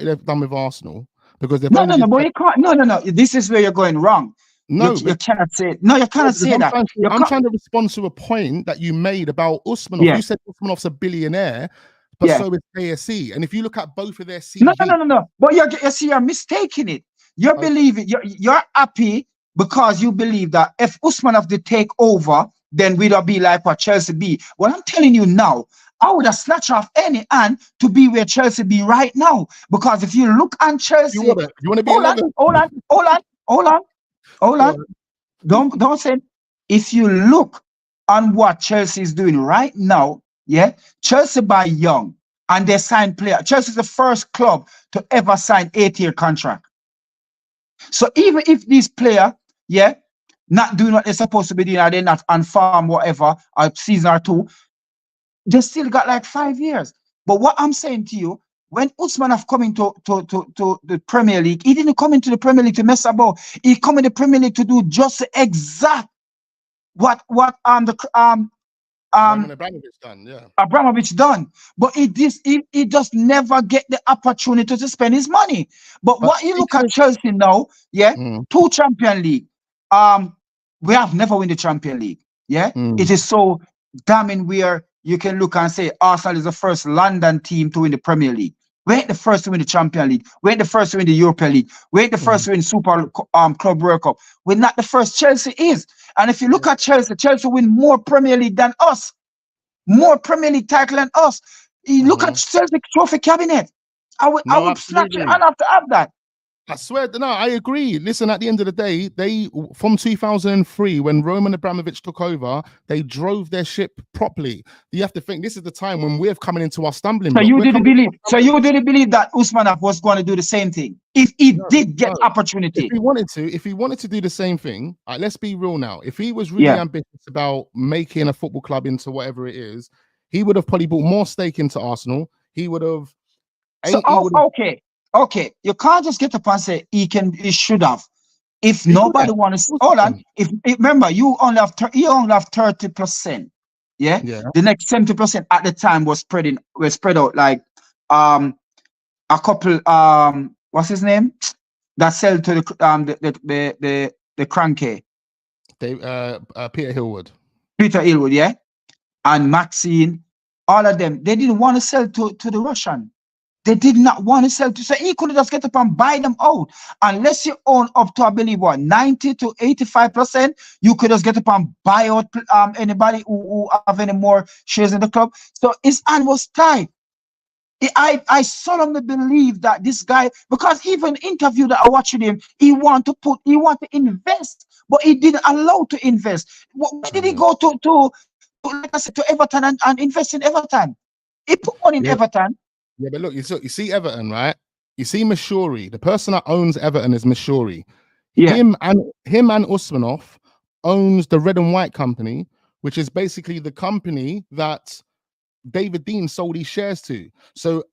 Speaker 1: they've done with Arsenal, because they've
Speaker 4: but you can't. No. This is where you're going wrong.
Speaker 1: No,
Speaker 4: you cannot say. No, you cannot say that.
Speaker 1: I'm trying to respond to a point that you made about Usmanov.
Speaker 4: Yeah.
Speaker 1: You said Usmanov's a billionaire, but so is KSE. And if you look at both of their CVs,
Speaker 4: no. But you're mistaking it. You're believing. You're happy because you believe that if Usmanov did take over, then we'd be like what Chelsea be. Well, I'm telling you now, I would have snatched off any hand to be where Chelsea be right now. Because if you look on Chelsea,
Speaker 1: you want to be
Speaker 4: hold on. Don't say. If you look on what Chelsea is doing right now, Chelsea buy young and they sign player. Chelsea is the first club to ever sign 8-year contract. So even if these player, not doing what they're supposed to be doing, or they're not on farm, whatever, a season or two, they still got like 5 years. But what I'm saying to you, when Usmanov coming to the Premier League, he didn't come into the Premier League to mess about. He come in the Premier League to do just the exact
Speaker 1: Abramovich done,
Speaker 4: Abramovich done. But he just never get the opportunity to spend his money. But what you look at Chelsea now, 2 Champions League. We have never won the Champions League. It is so damning where you can look and say Arsenal is the first London team to win the Premier League. We ain't the first to win the Champions League. We ain't the first to win the European League. We ain't the first to win Super Club World Cup. We're not the first. Chelsea is. And if you look at Chelsea win more Premier League than us. More Premier League title than us. You look at Chelsea trophy cabinet. I would snatch it and have to have that.
Speaker 1: I swear, no, I agree. Listen, at the end of the day, they, from 2003, when Roman Abramovich took over, they drove their ship properly. You have to think this is the time when we're coming into our stumbling block.
Speaker 4: You didn't believe that Usmanov was going to do the same thing if he did get opportunity.
Speaker 1: If he wanted to do the same thing, let's be real now. If he was really ambitious about making a football club into whatever it is, he would have probably bought more stake into Arsenal. He would have.
Speaker 4: Okay, you can't just get up and say he should have. If nobody wants to hold on, if remember you only have 30%. The next 70% at the time was spread out like a couple what's his name? That sell to the Kroenke.
Speaker 1: Peter Hillwood.
Speaker 4: Peter Hillwood, and Maxine, all of them, they didn't want to sell to the Russian. They did not want to sell to, so he could just get up and buy them out. Unless you own up to, I believe, 90 to 85%, you could just get up and buy out anybody who have any more shares in the club. So his hand was tied. I solemnly believe that this guy, because even interview that I watched with him, he want to invest, but he didn't allow to invest. Where did he go to like I said, to Everton and invest in Everton? He put money in Everton.
Speaker 1: Yeah, but look, you see Everton, right? You see Mashuri. The person that owns Everton is Mashuri.
Speaker 4: Yeah.
Speaker 1: Him and Usmanov owns the Red and White Company, which is basically the company that David Dean sold his shares to. So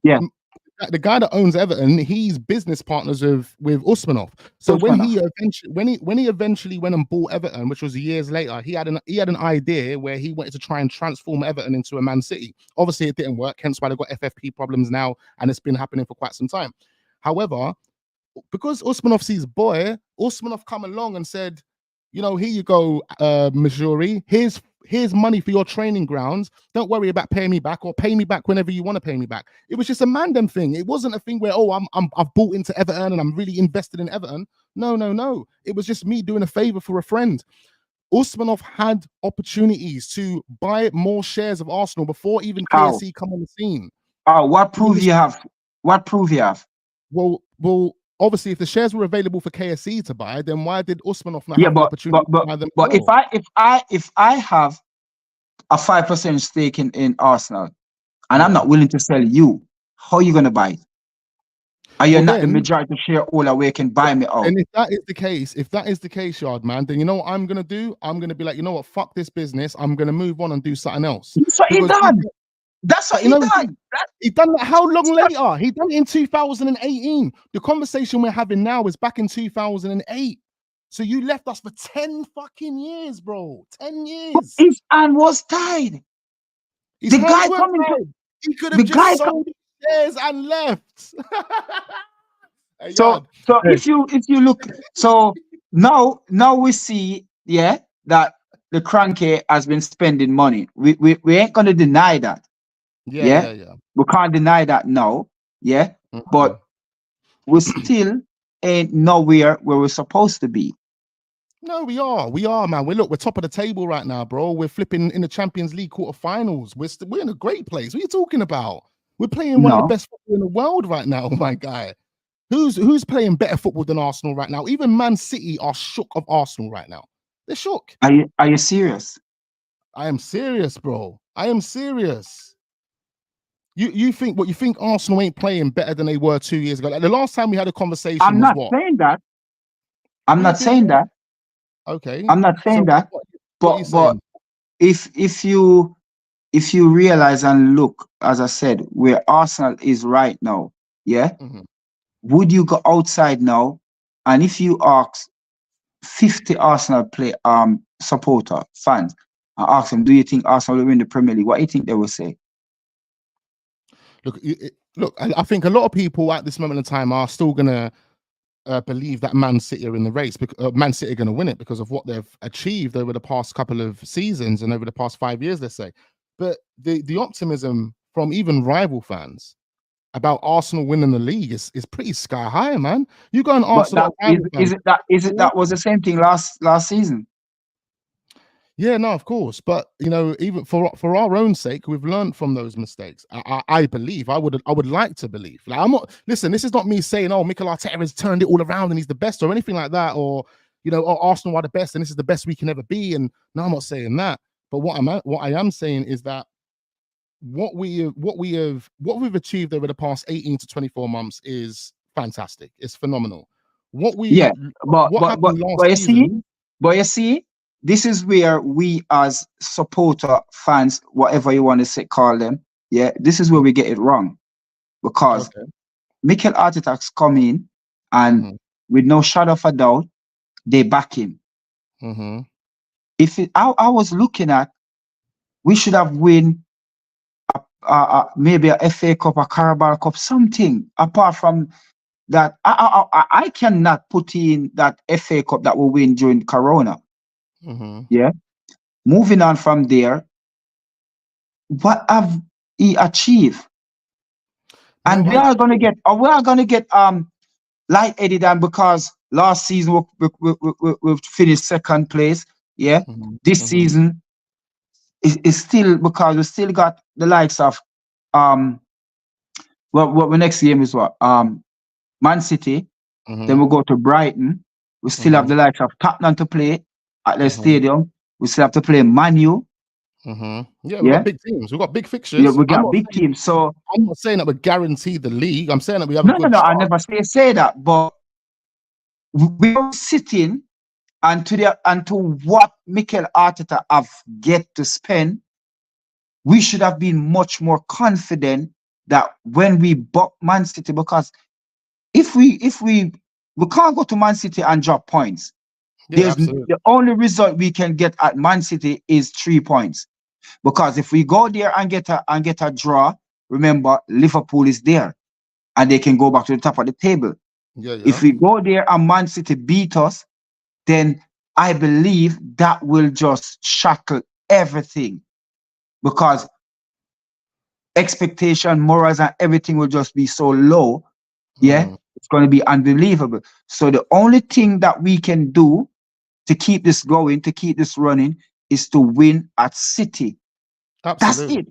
Speaker 1: the guy that owns Everton, he's business partners with Usmanov. So when he eventually went and bought Everton, which was years later, he had an idea where he wanted to try and transform Everton into a Man City. Obviously, it didn't work, hence why they've got FFP problems now, and it's been happening for quite some time. However, because Usmanov sees boy, Usmanov come along and said, here you go, Majori, here's money for your training grounds. Don't worry about paying me back, or pay me back whenever you want to pay me back. It was just a mandem thing. It wasn't a thing where, I've bought into Everton and I'm really invested in Everton. No. It was just me doing a favor for a friend. Usmanov had opportunities to buy more shares of Arsenal before even KSE come on the scene.
Speaker 4: What proof you have?
Speaker 1: Well, obviously, if the shares were available for KSE to buy, then why did Usmanov not have the opportunity to buy them?
Speaker 4: But if I have a 5% stake in Arsenal, and I'm
Speaker 1: Yeah.
Speaker 4: not willing to sell you, how are you going to buy it? Are you
Speaker 1: Well,
Speaker 4: not the
Speaker 1: then-
Speaker 4: majority shareholder where you can buy me out?
Speaker 1: And if that is the case, Yard man, then you know what I'm gonna do? I'm gonna be like, you know what, fuck this business. I'm gonna move on and do something else.
Speaker 4: That's what he
Speaker 1: Because
Speaker 4: done. That's what
Speaker 1: you
Speaker 4: he
Speaker 1: know,
Speaker 4: done.
Speaker 1: he done that how long later? He done it in 2018. The conversation we're having now is back in 2008. So you left us for 10 fucking years, bro. 10 years.
Speaker 4: His hand was tied.
Speaker 1: His
Speaker 4: the
Speaker 1: hands
Speaker 4: guy
Speaker 1: weren't
Speaker 4: coming to-
Speaker 1: tied. He could
Speaker 4: the
Speaker 1: have
Speaker 4: guy
Speaker 1: just sold his shares and left. Hey,
Speaker 4: So
Speaker 1: Yard.
Speaker 4: so if you look, so now we see, yeah, that the KROENKE has been spending money. We ain't gonna deny that.
Speaker 1: Yeah.
Speaker 4: We can't deny that now. Yeah.
Speaker 1: Mhm.
Speaker 4: But we still ain't nowhere where we're supposed to be.
Speaker 1: No, we are, man. We're top of the table right now, bro. We're flipping in the Champions League quarterfinals. We're in a great place. What are you talking about? We're playing one of the
Speaker 4: No.
Speaker 1: best football in the world right now, my guy. Who's playing better football than Arsenal right now? Even Man City are shook of Arsenal right now. They're shook.
Speaker 4: Are you serious?
Speaker 1: I am serious, bro. I am serious. You think Arsenal ain't playing better than they were 2 years ago? Like the last time we had a conversation
Speaker 4: I'm
Speaker 1: was
Speaker 4: not
Speaker 1: what?
Speaker 4: saying that. I'm
Speaker 1: What
Speaker 4: not
Speaker 1: do you
Speaker 4: saying
Speaker 1: think?
Speaker 4: that.
Speaker 1: Okay.
Speaker 4: I'm not saying that.
Speaker 1: What are you
Speaker 4: But
Speaker 1: saying?
Speaker 4: if you realize and look, as I said, where Arsenal is right now, yeah,
Speaker 1: Mhm.
Speaker 4: would you go outside now? And if you ask 50 Arsenal supporter fans and ask them, do you think Arsenal will win the Premier League? What do you think they will say?
Speaker 1: Look, I think a lot of people at this moment in time are still gonna believe that Man City are in the race, because Man City are going to win it because of what they've achieved over the past couple of seasons and over the past 5 years, let's say. But the optimism from even rival fans about Arsenal winning the league is pretty sky high, man. You go and
Speaker 4: But
Speaker 1: Arsenal.
Speaker 4: is it that was the same thing last season?
Speaker 1: Yeah, no, of course, but you know, even for our own sake, we've learned from those mistakes. I believe, I would like to believe. Like, I'm not. Listen, this is not me saying, "Oh, Mikel Arteta has turned it all around and he's the best" or anything like that, or you know, "Oh, Arsenal are the best and this is the best we can ever be." And no, I'm not saying that. But what I am saying is that what we've achieved over the past 18 to 24 months is fantastic. It's phenomenal. What happened last season?
Speaker 4: But you see, this is where we as supporter fans, whatever you want to call them, yeah, this is where we get it wrong. Because Mikel Arteta's come in and with no shadow of a doubt, they back him. I was looking at, we should have win maybe a FA Cup, a Carabao Cup, something apart from that. I cannot put in that FA Cup that we win during Corona. Yeah. Moving on from there, what have he achieved? And we are gonna get light-headed, and because last season we finished second place. Yeah. This season is still, because we still got the likes of what next game is what? Man City. Then we go to Brighton. We still have the likes of Tottenham to play at their stadium. We still have to play Man U.
Speaker 1: Yeah, we've got big teams. We've got big fixtures.
Speaker 4: Yeah, we got big teams. So
Speaker 1: I'm not saying that we're guaranteed the league. I'm saying that we have
Speaker 4: no,
Speaker 1: a good
Speaker 4: no,
Speaker 1: start.
Speaker 4: I never say that. But we're sitting and to what Mikel Arteta have get to spend, we should have been much more confident that when we buck Man City, because if we can't go to Man City and drop points.
Speaker 1: Yeah,
Speaker 4: The only result we can get at Man City is 3 points. Because if we go there and get a draw, remember Liverpool is there and they can go back to the top of the table. If we go there and Man City beat us, then I believe that will just shackle everything, because expectation, morals, and everything will just be so low. Yeah, it's going to be unbelievable. So the only thing that we can do to keep this going, to keep this running, is to win at City.
Speaker 1: Absolutely.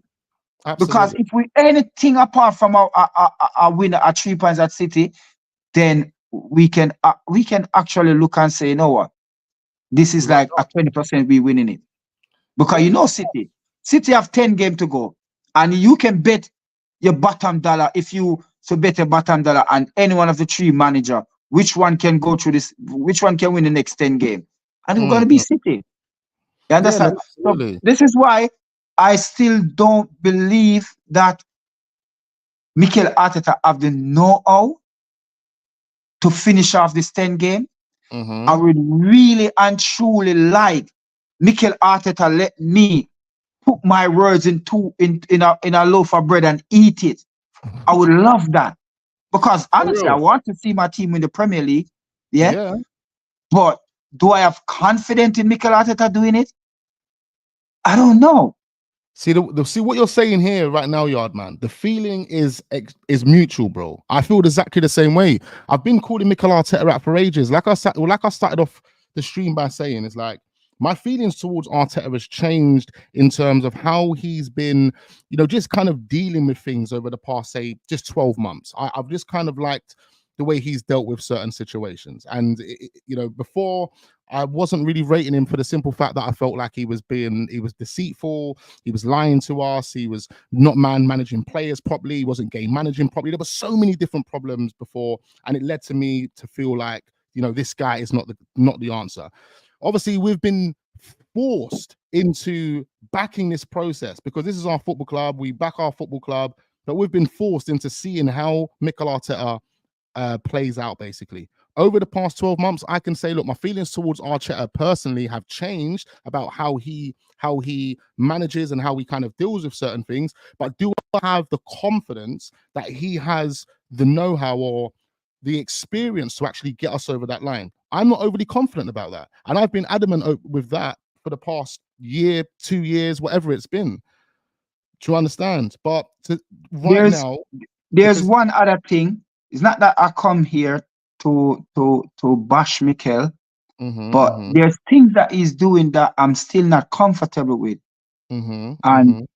Speaker 4: That's it. Because if we anything apart from our win at 3 points at City, then we can actually look and say, you know what, this is like a 20% we winning it. Because you know City City have 10 games to go, and you can bet your bottom dollar if you bet your bottom dollar on any one of the 3 manager, which one can go through this, which one can win the next 10 games, and it's going to be City. You understand?
Speaker 1: No,
Speaker 4: so this is why I still don't believe that Mikel Arteta have the know-how to finish off this 10 game. I would really and truly like Mikel Arteta let me put my words in a loaf of bread and eat it. I would love that, because honestly, I want to see my team in the Premier League. Yeah. But do I have confidence in Mikel Arteta doing it? I don't know.
Speaker 1: See, see what you're saying here right now, Yardman. The feeling is mutual, bro. I feel exactly the same way. I've been calling Mikel Arteta out for ages. Like I started off the stream by saying, it's like my feelings towards Arteta has changed in terms of how he's been, you know, just kind of dealing with things over the past, say, just 12 months. I've just kind of liked the way he's dealt with certain situations. And, you know, before I wasn't really rating him for the simple fact that I felt like he was deceitful, he was lying to us, he was not managing players properly, he wasn't game managing properly. There were so many different problems before, and it led to me to feel like, you know, this guy is not the answer. Obviously, we've been forced into backing this process because this is our football club. We back our football club, but we've been forced into seeing how Mikel Arteta plays out, basically. Over the past 12 months, I can say, look, my feelings towards Arteta personally have changed about how he manages and how he kind of deals with certain things. But do I have the confidence that he has the know-how or the experience to actually get us over that line? I'm not overly confident about that. And I've been adamant with that for the past year, 2 years, whatever it's been. Do you understand? But
Speaker 4: there's one other thing. It's not that I come here to bash Mikel, but there's things that he's doing that I'm still not comfortable with. And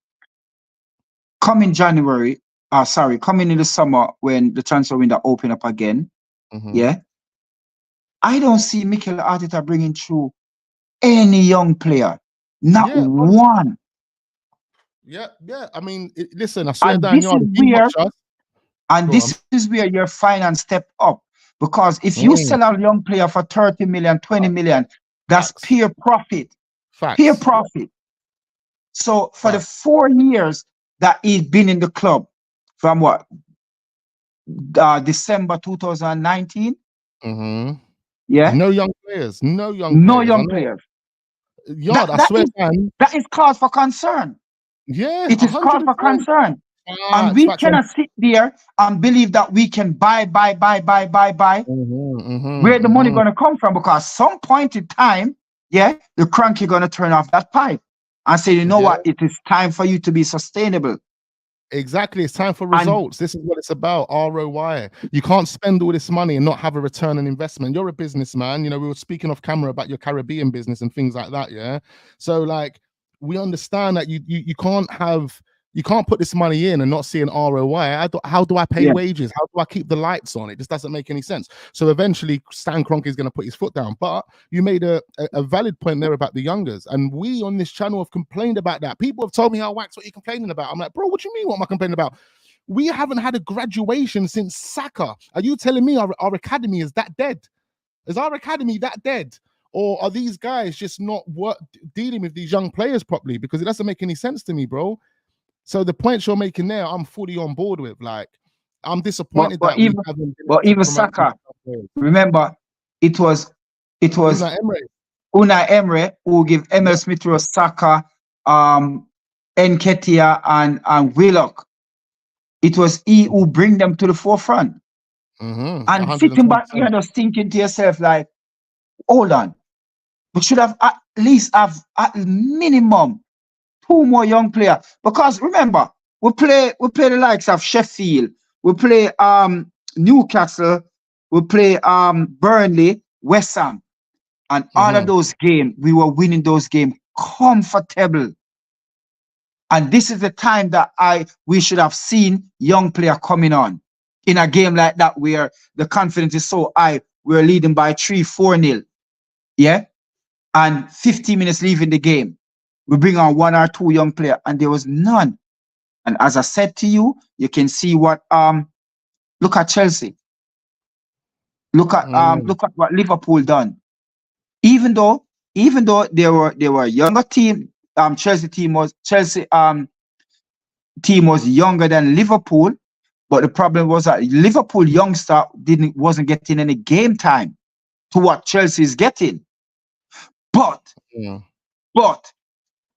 Speaker 4: coming in the summer when the transfer window open up again, I don't see Mikel Arteta bringing through any young player, not one.
Speaker 1: Yeah. I mean, listen, I swear down,
Speaker 4: this is where your finance step up. Because if you sell a young player for 30 million, 20 million, that's pure profit. Pure profit. So for the 4 years that he's been in the club, from what? December 2019? Yeah.
Speaker 1: No young players. Yeah, I swear,
Speaker 4: that is cause for concern.
Speaker 1: Yeah.
Speaker 4: It is cause for concern. And we cannot sit there and believe that we can buy. Where the money going to come from? Because some point in time, the KROENKE going to turn off that pipe and say, you know what? It is time for you to be sustainable.
Speaker 1: Exactly. It's time for results. This is what it's about. ROI. You can't spend all this money and not have a return on investment. You're a businessman. You know, we were speaking off camera about your Caribbean business and things like that. Yeah. So like, we understand that you can't put this money in and not see an ROI. How do I pay wages? How do I keep the lights on? It just doesn't make any sense. So eventually, Stan Kroenke is going to put his foot down. But you made a valid point there about the youngers. And we on this channel have complained about that. People have told me, "Oh, Wax, what are you complaining about?" I'm like, bro, what do you mean? What am I complaining about? We haven't had a graduation since SAKA. Are you telling me our academy is that dead? Is our academy that dead? Or are these guys just not dealing with these young players properly? Because it doesn't make any sense to me, bro. So the points you're making there, I'm fully on board with. Like, I'm disappointed
Speaker 4: but even SAKA, remember, it was Unai Emery who give Emil Smith Rowe, SAKA, Nketiah, and Willock. It was he who bring them to the forefront. And sitting back here just thinking to yourself, like, hold on, we should have at least have at minimum 2 more young players, because remember, we play the likes of Sheffield, we play Newcastle, we play Burnley, West Ham, and all of those games we were winning those games comfortable. And this is the time that we should have seen young player coming on in a game like that where the confidence is so high. We're leading by 3-4-0, and 15 minutes leaving the game. we bring on 1 or 2 young players, and there was none. And as I said to you, you can see what look at Chelsea. Look at what Liverpool done. Even though they were a younger team, Chelsea team was younger than Liverpool, but the problem was that Liverpool youngster wasn't getting any game time to what Chelsea is getting. But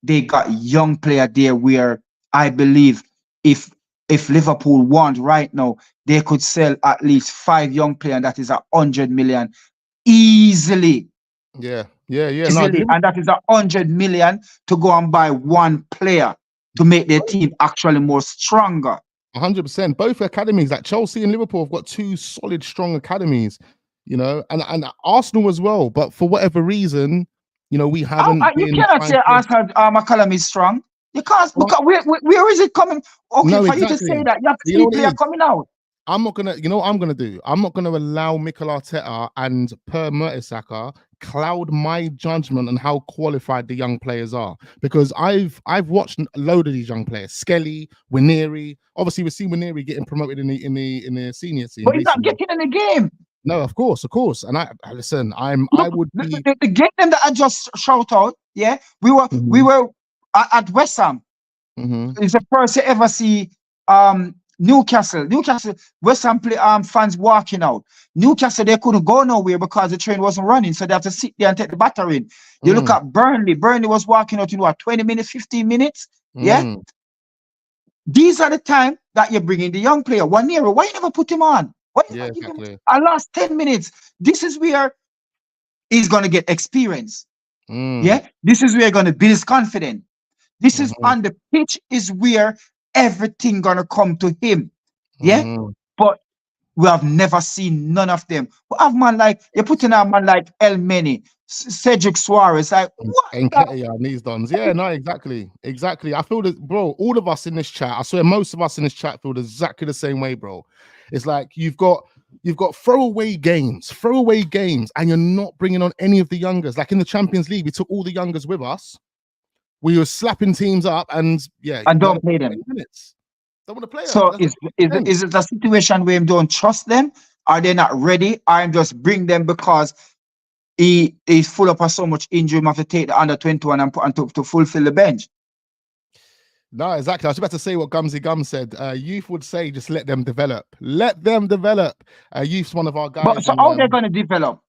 Speaker 4: they got young player there where I believe if Liverpool want right now, they could sell at least 5 young players, and that is 100 million easily. Easily, and that is 100 million to go and buy 1 player to make their team actually more stronger.
Speaker 1: 100%. Both academies, like Chelsea and Liverpool, have got 2 solid, strong academies, you know, and Arsenal as well. But for whatever reason, you know, we haven't.
Speaker 4: You cannot say Arsenal academy is strong. You can't, because where is it coming? Okay, no, for you to say that, you have 3 players coming out.
Speaker 1: I'm not gonna, you know what I'm gonna do? I'm not gonna allow Mikel Arteta and Per Mertesacker cloud my judgment on how qualified the young players are, because I've watched a load of these young players. Skelly, Wineri. Obviously, we've seen Wineri getting promoted in the senior team.
Speaker 4: But he's not getting in the game.
Speaker 1: No, of course. And I listen. I would be
Speaker 4: the game that I just shout out. Yeah, we were at West Ham. It's the first you ever see Newcastle, West Ham fans walking out. Newcastle, they couldn't go nowhere because the train wasn't running, so they have to sit there and take the batter in. You look at Burnley. Burnley was walking out in what, 20 minutes, 15 minutes? Yeah. These are the time that you're bringing the young player. Wanero, why you never put him on? Why you never give him a last 10 minutes? This is where he's gonna get experience. Yeah. This is where you're gonna build his confidence. This is on the pitch is where everything gonna come to him. Yeah. But we have never seen none of them. We have man like, you're putting a man like El Meni, Cedric Suarez, like what?
Speaker 1: And these dons. Yeah, no, exactly. I feel that, bro, all of us in this chat, I swear most of us in this chat feel exactly the same way, bro. It's like you've got throwaway games, and you're not bringing on any of the youngers. Like in the Champions League, we took all the youngers with us. We were slapping teams up, and
Speaker 4: don't play them.
Speaker 1: Don't want to play.
Speaker 4: So is it a situation where you don't trust them? Are they not ready? I'm just bring them because he's full up of so much injury. You have to take the under 21 and put to fulfill the bench.
Speaker 1: No, exactly. I was about to say what Gumsy Gum said. Youth would say just let them develop. Let them develop. Youth's one of our guys.
Speaker 4: But so how they're going to develop?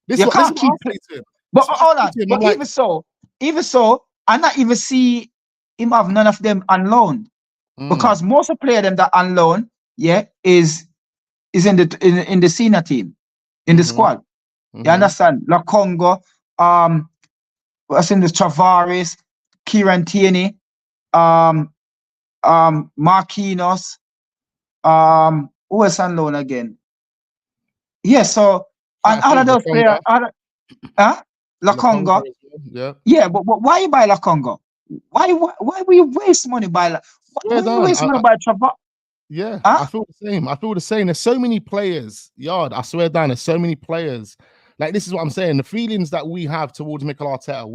Speaker 1: You can't keep
Speaker 4: it. But hold on. But even so, I not even see him have none of them on loan. Because most of the players them that on loan, is in the senior team, in the squad. You understand? La Congo, what's in the Tavares, Kieran Tierney, Marquinhos, who is on loan again? Yeah, so and all of those players, La Congo. Yeah, but why you buy La Congo? Why will you waste money by Tavares?
Speaker 1: Yeah, I feel the same. There's so many players. Yard, I swear down, there's so many players. Like, this is what I'm saying. The feelings that we have towards Mikel Arteta,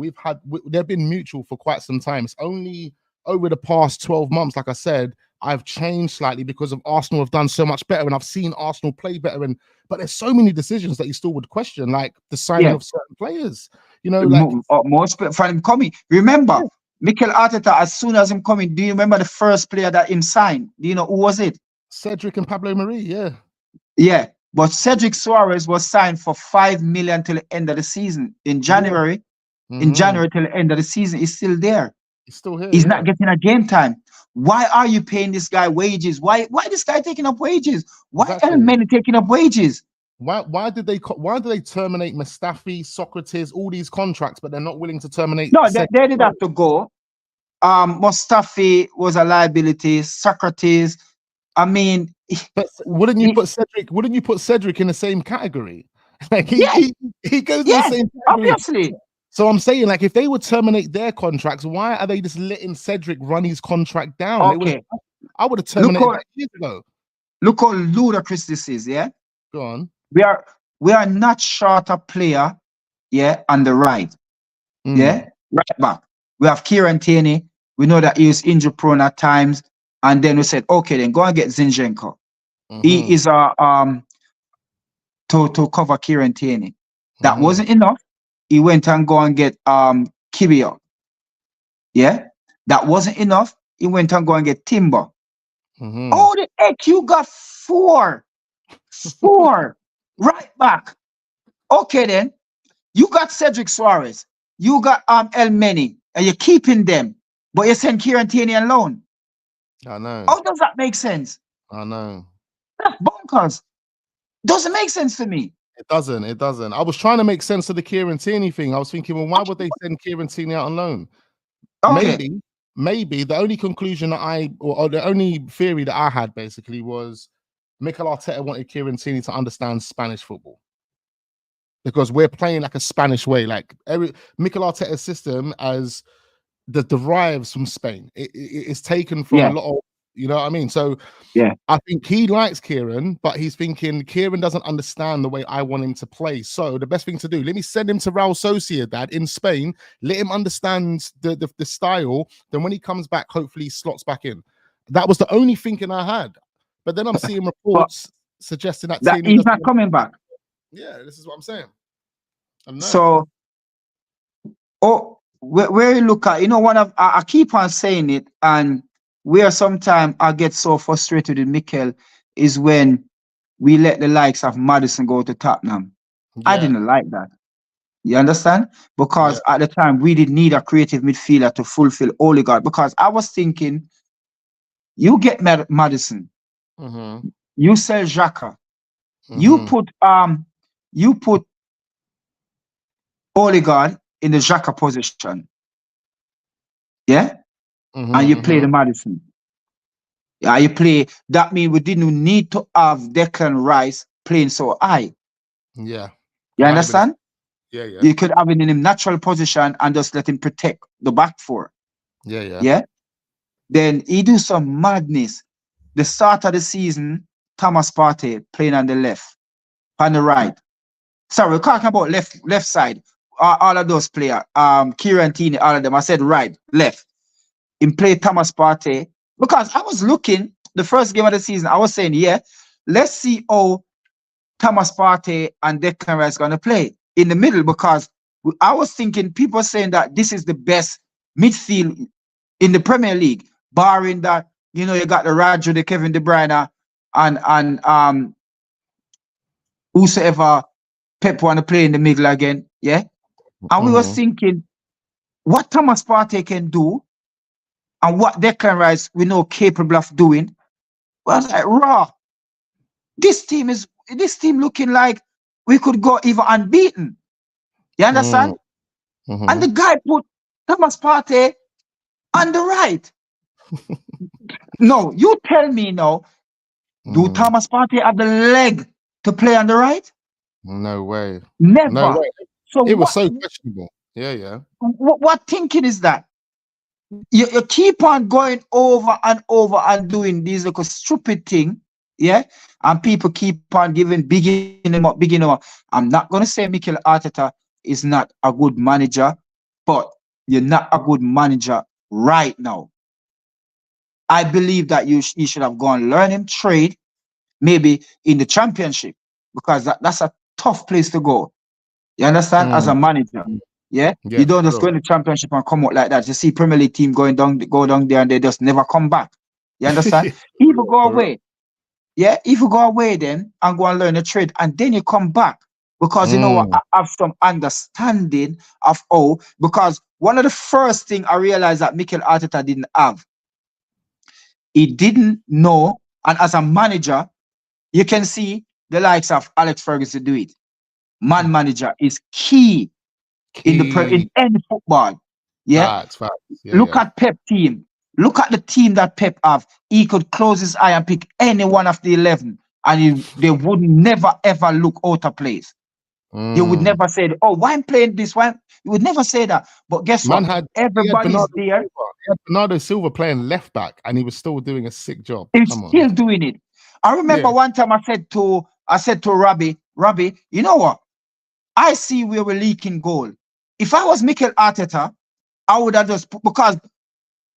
Speaker 1: they've been mutual for quite some time. It's only over the past 12 months, like I said, I've changed slightly because of Arsenal have done so much better, and I've seen Arsenal play better. But there's so many decisions that you still would question, like the signing of certain players. You know, like
Speaker 4: most for him coming. Remember, Mikel Arteta, as soon as him coming, do you remember the first player that him signed? Do you know who was it?
Speaker 1: Cedric and Pablo Marie,
Speaker 4: yeah. But Cedric Suarez was signed for 5 million till the end of the season. In January, in January till the end of the season, he's still there.
Speaker 1: He's still here.
Speaker 4: He's not getting a game time. Why are you paying this guy wages? Why this guy taking up wages? Why are many taking up wages?
Speaker 1: Why did they terminate Mustafi, Socrates, all these contracts, but they're not willing to terminate?
Speaker 4: No, they did have to go. Mustafi was a liability. Socrates, I mean,
Speaker 1: but wouldn't you put Cedric in the same category? Like he goes in the same category.
Speaker 4: Obviously.
Speaker 1: So I'm saying, like, if they would terminate their contracts, why are they just letting Cedric run his contract down?
Speaker 4: Okay.
Speaker 1: I would have terminated that years ago.
Speaker 4: Look how ludicrous this is, yeah?
Speaker 1: Go on.
Speaker 4: We are not short a player, on the right. Right back. We have Kieran Tierney. We know that he is injury prone at times. And then we said, okay, then go and get Zinchenko. He is to cover Kieran Tierney. That wasn't enough. He went and go and get Kibio. Yeah, that wasn't enough. He went and go and get Timber. Oh, the heck, you got four right back. Okay, then you got Cedric Suarez. You got El Meni, and you're keeping them, but you send Kieran Tierney alone.
Speaker 1: I know.
Speaker 4: How does that make sense?
Speaker 1: I know.
Speaker 4: That's bonkers. Doesn't make sense to me.
Speaker 1: It doesn't. It doesn't. I was trying to make sense of the Kieran Tierney thing. I was thinking, well, why would they send Kieran Tierney out on loan?
Speaker 4: Okay.
Speaker 1: Maybe the only conclusion that or the only theory that I had basically was Mikel Arteta wanted Kieran Tierney to understand Spanish football, because we're playing like a Spanish way. Like Mikel Arteta's system as that derives from Spain. It's taken from a lot of, you know what I mean? So
Speaker 4: yeah,
Speaker 1: I think he likes Kieran, but he's thinking Kieran doesn't understand the way I want him to play. So the best thing to do, let me send him to Real Sociedad in Spain, let him understand the style. Then when he comes back, hopefully he slots back in. That was the only thinking I had. But then I'm seeing reports suggesting that
Speaker 4: he's not coming back.
Speaker 1: Yeah, this is what I'm saying.
Speaker 4: So, where you look at, you know, I keep on saying it, and where sometimes I get so frustrated with Mikel is when we let the likes of Maddison go to Tottenham. Yeah. I didn't like that. You understand? Because at the time we didn't need a creative midfielder to fulfill Odegaard. Because I was thinking, you get Maddison, you sell Xhaka, you put Odegaard in the Xhaka position. Yeah? And you play the Maddison. Yeah, you play. That means we didn't need to have Declan Rice playing so high.
Speaker 1: Yeah.
Speaker 4: You understand?
Speaker 1: Yeah, yeah.
Speaker 4: You could have him in a natural position and just let him protect the back four.
Speaker 1: Yeah, yeah.
Speaker 4: Yeah? Then he do some madness. The start of the season, Thomas Partey playing on the left, on the right. Sorry, we're talking about left side. All of those players, Kieran Tierney, all of them. I said right, left. In play Thomas Partey, because I was looking the first game of the season. I was saying, yeah, let's see how Thomas Partey and Declan Rice going to play in the middle, because I was thinking people saying that this is the best midfield in the Premier League, barring that, you know, you got the Roger, the Kevin De Bruyne, and whosoever Pep want to play in the middle again, yeah. And we was thinking what Thomas Partey can do and what Declan Rice we know capable of doing. Well, I was like, raw. This team looking like we could go even unbeaten. You understand? And the guy put Thomas Partey on the right. No, you tell me now, do Thomas Partey have the leg to play on the right?
Speaker 1: No way.
Speaker 4: Never.
Speaker 1: No way.
Speaker 4: So
Speaker 1: it was so questionable. Yeah, yeah.
Speaker 4: What thinking is that? You keep on going over and over and doing these little stupid thing, yeah? And people keep on bigging him up. I'm not going to say Mikel Arteta is not a good manager, but you're not a good manager right now. I believe that you should have gone learn him trade, maybe in the Championship, because that's a tough place to go. You understand? As a manager, yeah? You don't just go in the Championship and come out like that. You see Premier League team go down there and they just never come back. You understand? If you go away, yeah, if you go away then and go and learn a trade and then you come back, because you know what, I have some understanding of because one of the first things I realized that Mikel Arteta didn't have, he didn't know, and as a manager, you can see the likes of Alex Ferguson do it. Man manager is key. In any football. Yeah. Facts. Yeah, look at Pep team. Look at the team that Pep have. He could close his eye and pick any one of the 11, and they would never ever look out of place. You would never say, "Oh, why I'm playing this one?" You would never say that. But guess what? Everybody's there.
Speaker 1: He had Bernardo Silva playing left back, and he was still doing a sick job.
Speaker 4: He's still doing it. I remember one time I said to Robbie, you know what? I see where we're leaking goal. If I was Mikel Arteta, I would have just because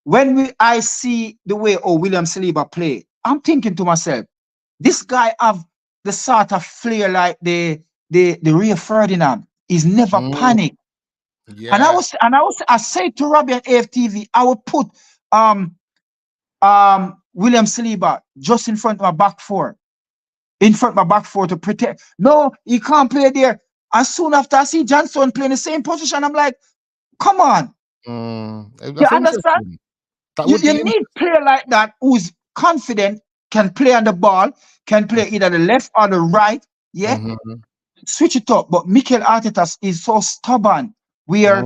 Speaker 4: when I see the way William Saliba play, I'm thinking to myself, this guy have the sort of flair like the Rio Ferdinand. He's never panic.
Speaker 1: Yeah.
Speaker 4: And I said to Robbie and AFTV, I would put William Saliba just in front of my back four. In front of my back four to protect. No, he can't play there. As soon after I see Johnson playing the same position, I'm like, come on. You understand? You need player like that who's confident, can play on the ball, can play either the left or the right. Yeah. Switch it up. But Mikel Arteta is so stubborn where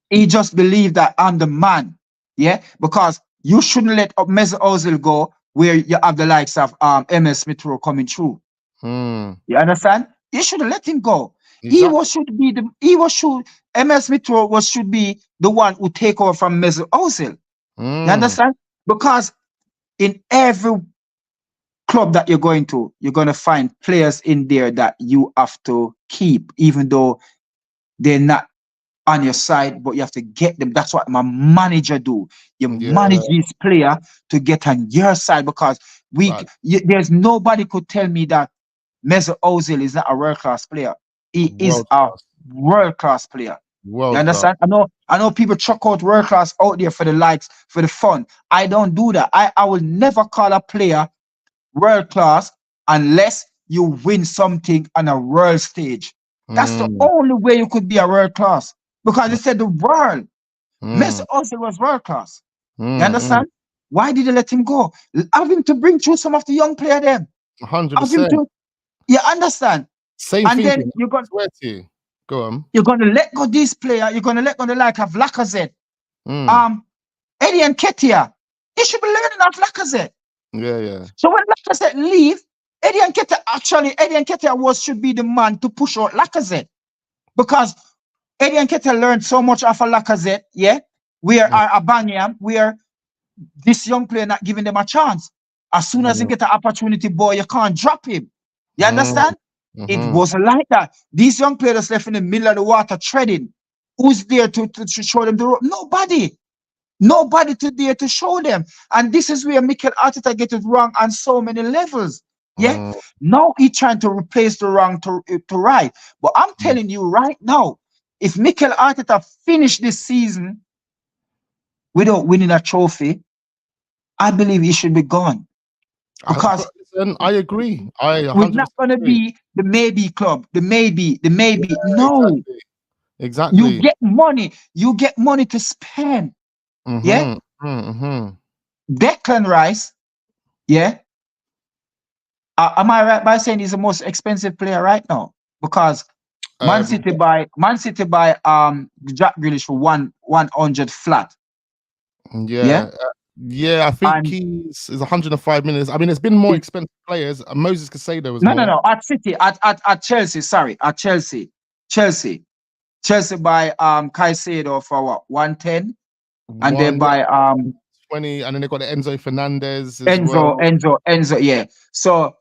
Speaker 4: he just believes that I'm the man. Yeah. Because you shouldn't let Mesut Ozil go where you have the likes of MS Smith-Rowe coming through. You understand? You should have let him go. Exactly. MS Smith-Rowe should be the one who take over from Mesut Ozil. You understand? Because in every club that you're going to find players in there that you have to keep, even though they're not on your side, but you have to get them. That's what my manager do. You manage this player to get on your side because there's nobody could tell me that Mesut Ozil is not a world-class player. He is a world-class player. You understand? I know people chuck out world-class out there for the likes, for the fun. I don't do that. I will never call a player world-class unless you win something on a world stage. That's the only way you could be a world-class. Because they said the world. Mesut Ozil was world-class. You understand? Why did they let him go? Have him to bring through some of the young players then.
Speaker 1: 100%.
Speaker 4: You understand?
Speaker 1: Same
Speaker 4: and
Speaker 1: thing.
Speaker 4: Then you're going
Speaker 1: to go on.
Speaker 4: You're going to let go this player. You're going to let go the like of Lacazette. Eddie Nketiah. He should be learning off Lacazette.
Speaker 1: Yeah.
Speaker 4: So when Lacazette leave, Eddie Nketiah should be the man to push out Lacazette. Because Eddie Nketiah learned so much off of Lacazette, where Abanyam, where this young player not giving them a chance. As soon as he get an opportunity, boy, you can't drop him. You understand? It wasn't like that. These young players left in the middle of the water treading. Who's there to show them the road? Nobody. Nobody there to show them. And this is where Mikel Arteta gets it wrong on so many levels. Yeah. Now he's trying to replace the wrong to right. But I'm telling you right now, if Mikel Arteta finished this season without winning a trophy, I believe he should be gone. Because
Speaker 1: I agree.
Speaker 4: We're not going to be the maybe club, the maybe. No.
Speaker 1: Exactly.
Speaker 4: You get money to spend. Yeah. Declan Rice. Yeah. Am I right by saying he's the most expensive player right now? Because Man City buy Jack Grealish for 100 flat.
Speaker 1: Yeah, I think he's 105 million. I mean, it's been more expensive players. Moses Caicedo was
Speaker 4: no. At City, at Chelsea. Sorry, at Chelsea buy Caicedo for what 110, and they buy
Speaker 1: 20, and then they got the Enzo Fernandez.
Speaker 4: Enzo. Yeah. So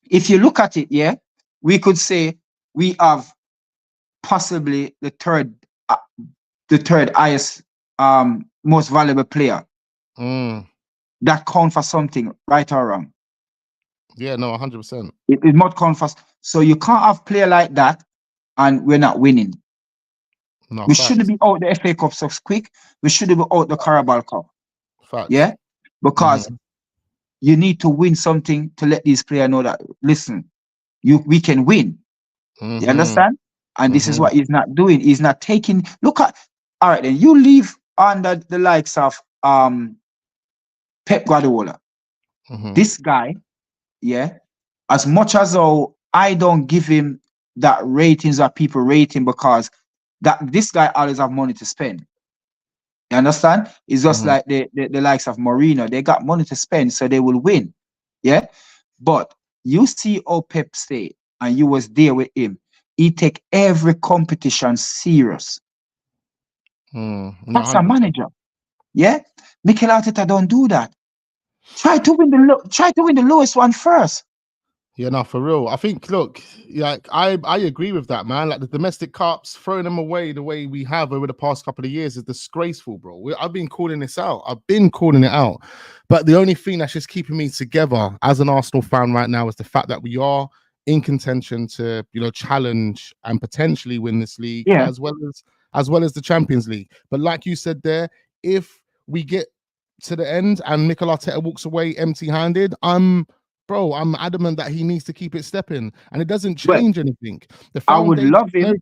Speaker 4: if you look at it, we could say we have possibly the third highest most valuable player. That count for something, right or wrong?
Speaker 1: Yeah, no, 100%.
Speaker 4: It must count for. So you can't have player like that, and we're not winning.
Speaker 1: No,
Speaker 4: we shouldn't be out the FA Cup so quick. We shouldn't be out the Carabao Cup.
Speaker 1: Facts.
Speaker 4: Yeah, because you need to win something to let these players know that listen, we can win. You understand? And this is what he's not doing. He's not taking. Look at. All right, then you leave under the likes of Pep Guardiola. This guy, as much as though I don't give him that ratings that people rate him because this guy always have money to spend. You understand? It's just like the likes of Mourinho. They got money to spend, so they will win. Yeah. But you see how Pep stay, and you was there with him. He take every competition serious. That's a manager. Yeah. Mikel Arteta don't do that. Try to win the lowest one first.
Speaker 1: Yeah, no, for real. I think, look, yeah, I agree with that, man. Like the domestic cups, throwing them away the way we have over the past couple of years is disgraceful, bro. I've been calling this out. I've been calling it out. But the only thing that's just keeping me together as an Arsenal fan right now is the fact that we are in contention to, challenge and potentially win this league, as well as the Champions League. But like you said there, if we get to the end and Mikel Arteta walks away empty-handed, I'm adamant that he needs to keep it stepping, and it doesn't change anything.
Speaker 4: I would love him.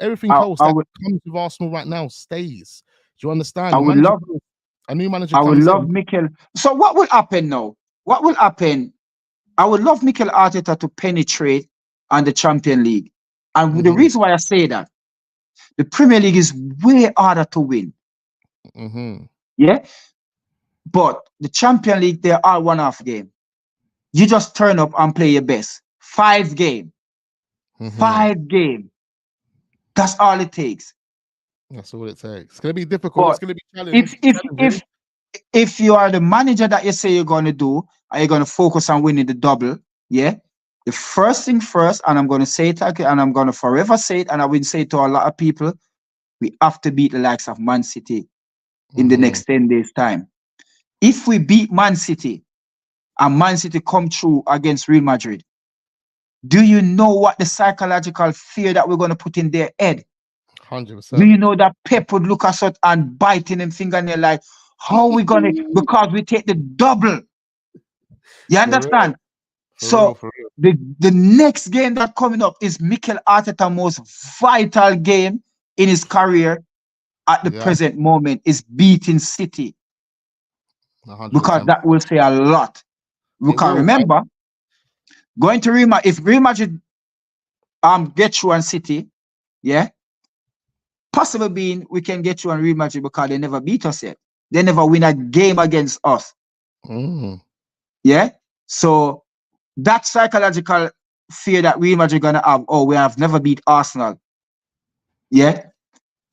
Speaker 1: Everything else that comes with Arsenal right now stays. Do you understand?
Speaker 4: I would love
Speaker 1: a new manager.
Speaker 4: I would love Mikel. So what will happen now? What will happen? I would love Mikel Arteta to penetrate on the Champions League, and the reason why I say that, the Premier League is way harder to win. Yeah, but the Champions League, they are one-off game. You just turn up and play your best. 5 game. 5 game. That's all it takes.
Speaker 1: That's all it takes. It's going to be difficult.
Speaker 4: But
Speaker 1: it's going to be challenging.
Speaker 4: If you are the manager that you say you're going to do, are you going to focus on winning the double? Yeah. The first thing first, and I'm going to say it again, and I'm going to forever say it, and I will say it to a lot of people, we have to beat the likes of Man City in the next 10 days' time. If we beat Man City, and Man City come through against Real Madrid, do you know what the psychological fear that we're going to put in their head?
Speaker 1: 100%.
Speaker 4: Do you know that Pep would look us up and biting them fingernail like, how are we going to, because we take the double. You understand? For real. The next game that coming up is Mikel Arteta's most vital game in his career at the present moment is beating City. 100%. Because that will say a lot. We can remember going to Real Madrid. If Real Madrid get through on City, possible being we can get through on Real Madrid because they never beat us yet. They never win a game against us. Yeah. So that psychological fear that Real Madrid gonna have, we have never beat Arsenal. Yeah.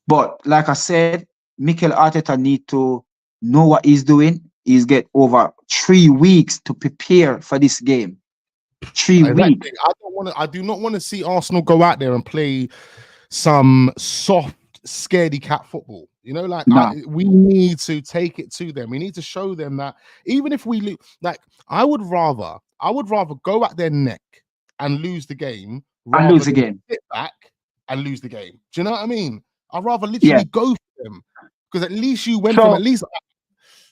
Speaker 4: But like I said, Mikel Arteta need to know what he's doing. He's get over 3 weeks to prepare for this game. 3 weeks.
Speaker 1: I do not want to see Arsenal go out there and play some soft, scaredy cat football. We need to take it to them. We need to show them that even if we lose, I would rather go at their neck and lose the game sit back and lose the game. Do you know what I mean? I'd rather literally go for them, because at least you went from at least.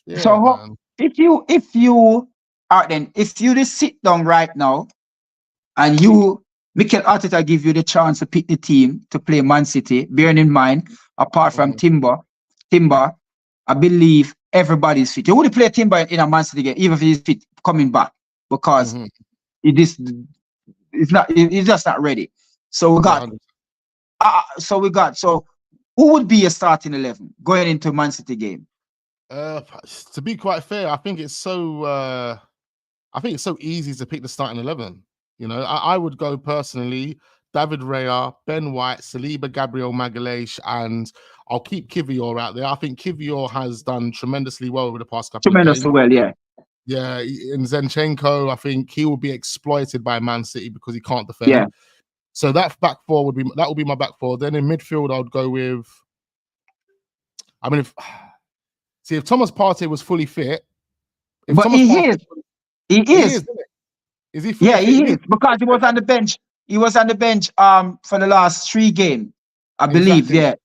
Speaker 1: Yeah, so if you just sit down right now and Mikel Arteta give you the chance to pick the team to play Man City, bearing in mind, apart from Timber, I believe everybody's fit. You wouldn't play Timber in a Man City game, even if he's fit coming back, because he's just not ready. So who would be a starting 11 going into Man City game? To be quite fair, I think it's so easy to pick the starting 11. I would go personally, David Raya, Ben White, Saliba, Gabriel Magalhaes, and I'll keep Kivior out there. I think Kivior has done tremendously well over the past couple of games. Yeah, and Zinchenko, I think he will be exploited by Man City because he can't defend.
Speaker 4: Yeah.
Speaker 1: So that back four would be my back four. Then in midfield, I would go with. If Thomas Partey was fully fit,
Speaker 4: he is.
Speaker 1: Is he? Fully fit?
Speaker 4: He is, because he was on the bench. He was on the bench for the last 3 games, I believe. Yeah.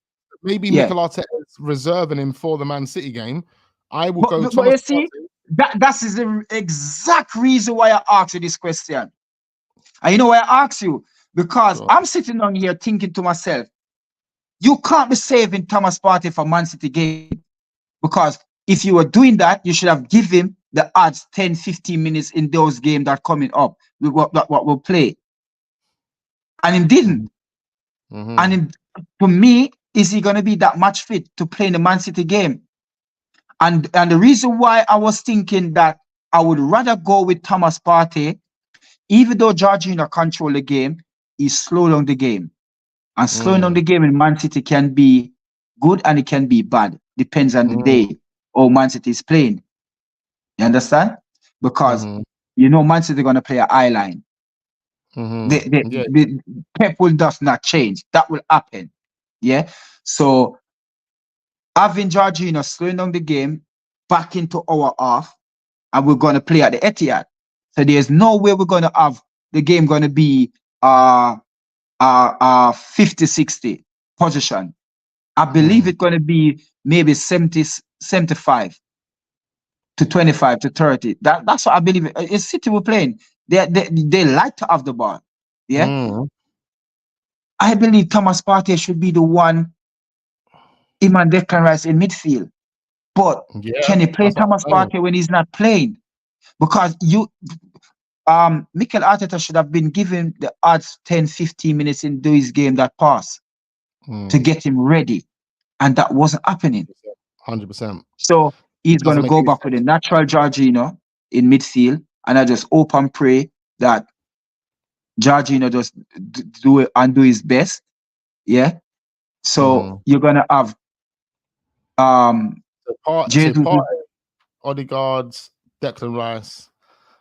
Speaker 1: Maybe Mikel Arteta is reserving him for the Man City game. I will go.
Speaker 4: But you see, that's the exact reason why I asked you this question. And you know why I asked you? Because I'm sitting on here thinking to myself, you can't be saving Thomas Partey for Man City game. Because if you were doing that, you should have given him the odds 10-15 minutes in those games that are coming up, what we'll play. And he didn't. And for me, is he going to be that much fit to play in the Man City game? And the reason why I was thinking that I would rather go with Thomas Partey, even though Jorginho control the game, he slow down the game. And slowing down the game in Man City can be good and it can be bad. Depends on the day or Man City is playing. You understand? Because Man City are going to play a high line.
Speaker 1: Yeah.
Speaker 4: The Pep will does not change. That will happen. Yeah. So having Jorginho slowing down the game back into our half, and we're going to play at the Etihad. So there's no way we're going to have the game going to be 50-60 position. I believe it's going to be maybe 70-75 to 25 to 30. That's what I believe. It's City we're playing. They like to have the ball. Yeah. I believe Thomas Partey should be the one, him and Declan Rice in midfield. But can he play Thomas Partey when he's not playing? Because Mikel Arteta should have been given the odds 10-15 minutes into his game that pass to get him ready. And that wasn't happening.
Speaker 1: 100%.
Speaker 4: So he's going to go back with a natural Jorginho in midfield. And I just hope and pray that Jorginho just do it and do his best. Yeah. So you're going to have
Speaker 1: Partey, Odegaard, Declan Rice,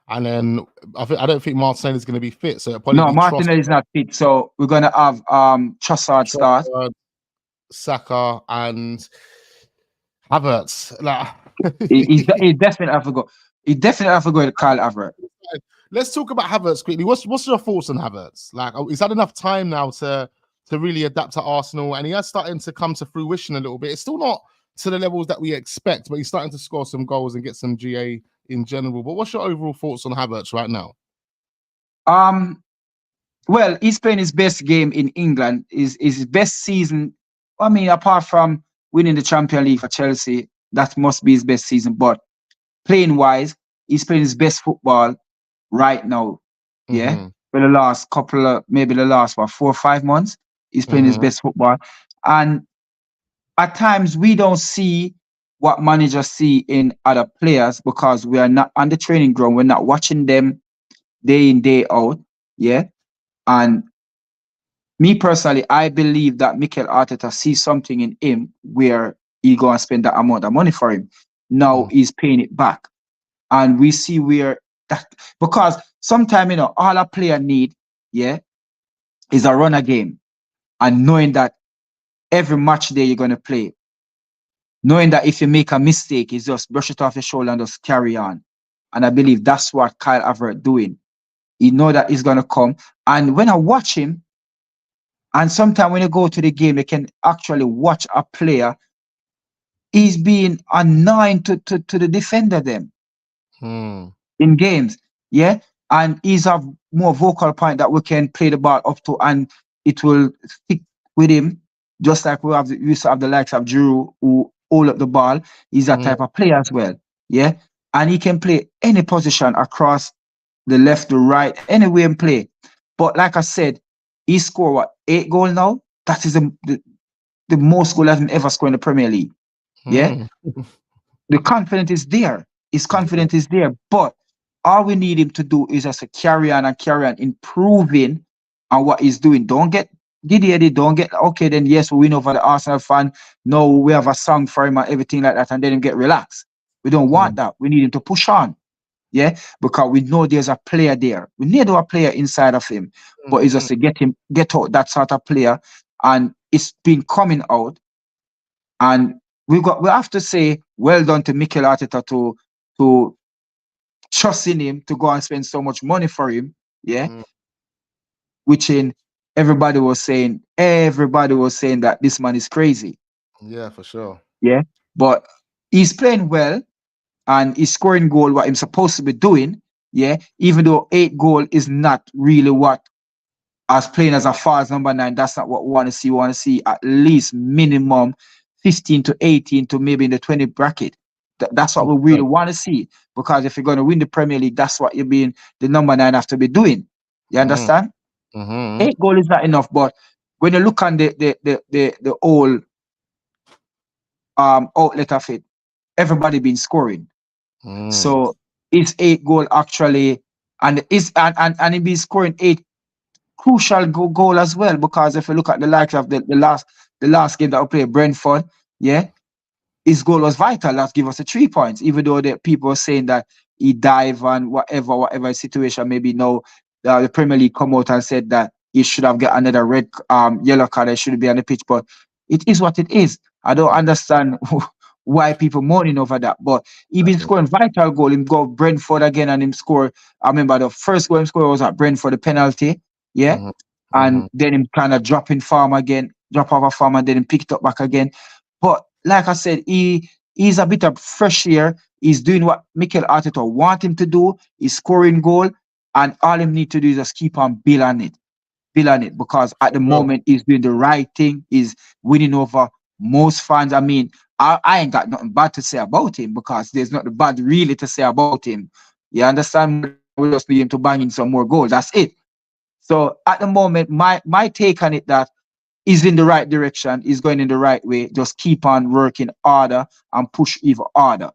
Speaker 1: and then I don't think Martinelli is going to be fit. So
Speaker 4: Martinelli is not fit. So we're going to have Trossard start,
Speaker 1: Saka, and Havertz. Like
Speaker 4: he definitely have to go. He definitely have to go to Kyle Havertz.
Speaker 1: Let's talk about Havertz quickly. What's your thoughts on Havertz? Like, he's had enough time now to really adapt to Arsenal, and he has starting to come to fruition a little bit. It's still not to the levels that we expect, but he's starting to score some goals and get some GA in general. But what's your overall thoughts on Havertz right now?
Speaker 4: Well, he's playing his best game in England. Is his best season. I mean, apart from winning the Champions League for Chelsea, that must be his best season. But playing wise, he's playing his best football right now. Yeah, for the last couple of, maybe the last 4 or 5 months, he's playing his best football. And at times we don't see what managers see in other players because we are not on the training ground. We're not watching them day in, day out. Yeah. And me personally, I believe that Mikel Arteta sees something in him where he go and spend that amount of money for him. Now he's paying it back. And we see where that, because sometimes, all a player need, is a runner game. And knowing that every match day you're going to play, knowing that if you make a mistake, it's just brush it off your shoulder and just carry on. And I believe that's what Kyle Havertz doing. He know that he's going to come. And when I watch him, and sometimes when you go to the game, you can actually watch a player, he's being annoying to the defender them in games. Yeah. And he's a more vocal point that we can play the ball up to, and it will stick with him, just like we used to have the likes of Giroud who hold up the ball. He's that type of player as well. Yeah. And he can play any position across the left, the right, anywhere and play. But like I said, he scored 8 goals now? That is the most goal I've ever scored in the Premier League. Yeah. The confidence is there. His confidence is there. But all we need him to do is just to carry on improving on what he's doing. Don't get giddy. Don't get, okay, then yes, we win over the Arsenal fan. No, we have a song for him and everything like that, and then him get relaxed. We don't want that. We need him to push on. Yeah, because we know there's a player there. We need a player inside of him, but it's just to get out that sort of player, and it's been coming out. And we have to say well done to Mikel Arteta to trusting him to go and spend so much money for him. Yeah, which everybody was saying that this man is crazy.
Speaker 1: Yeah, for sure.
Speaker 4: Yeah, but he's playing well. And he's scoring goal what he's supposed to be doing, even though 8 goal is not really what, as playing as a far as number 9, that's not what we want to see. We want to see at least minimum 15 to 18 to maybe in the 20 bracket. That's what we really want to see. Because if you're going to win the Premier League, that's what the number 9 have to be doing. You understand? 8 goal is not enough, but when you look on the whole outlet of it, everybody been scoring. So it's 8 goal actually, and he been scoring 8 crucial goal as well. Because if you look at the likes of the last game that we played, Brentford, his goal was vital. That give us the 3 points, even though the people are saying that he dive and whatever situation maybe now the Premier League come out and said that he should have got another red yellow card. He should be on the pitch, but it is what it is. I don't understand why people mourning over that. But he been scoring vital goal. Him go Brentford again and him score. I remember the first goal him score was at Brentford, the penalty. Yeah. And then him kind of drop off form and then him pick it up back again. But like I said, he's a bit of fresh air. He's doing what Mikel Arteta want him to do. He's scoring goal. And all him need to do is just keep on building it. Because at the moment, he's doing the right thing. He's winning over most fans. I mean, I ain't got nothing bad to say about him because there's nothing bad really to say about him. You understand? We just need him to bang in some more goals. That's it. So at the moment, my take on it that he's in the right direction. He's going in the right way. Just keep on working harder and push even harder.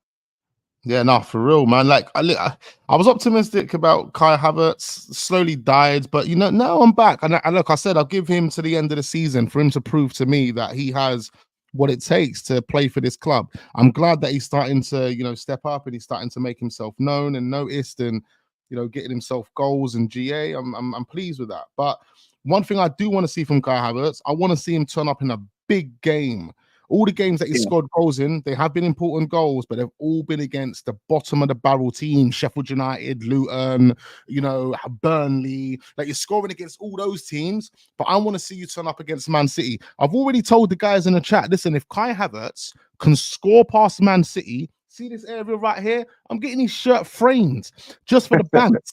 Speaker 1: Yeah, no, for real, man. Like, I was optimistic about Kai Havertz, slowly died, but you know, now I'm back. And look, I said I'll give him to the end of the season for him to prove to me that he has what it takes to play for this club. I'm glad that he's starting to, you know, step up and he's starting to make himself known and noticed, and you know, getting himself goals and GA. I'm pleased with that. But one thing I do want to see from Kai Havertz, I want to see him turn up in a big game. All the games that he scored goals in, they have been important goals, but they've all been against the bottom of the barrel team, Sheffield United, Luton, you know, Burnley. Like, you're scoring against all those teams, but I want to see you turn up against Man City. I've already told the guys in the chat, listen, if Kai Havertz can score past Man City, see this area right here? I'm getting his shirt framed just for the bants.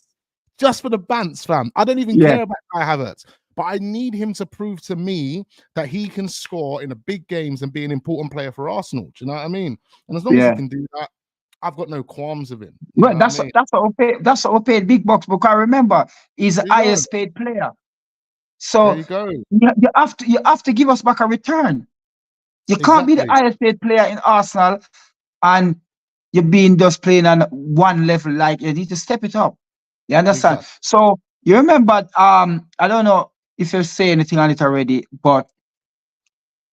Speaker 1: Just for the bants, fam. I don't even care about Kai Havertz. But I need him to prove to me that he can score in the big games and be an important player for Arsenal. Do you know what I mean? And as long as he can do that, I've got no qualms of him.
Speaker 4: Well, that's what we paid big bucks, because remember, he's the highest paid player. So you have to give us back a return. You can't be the highest paid player in Arsenal and you're being just playing on one level. Like, you need to step it up. You understand? So you remember, I don't know if you'll say anything on it already, but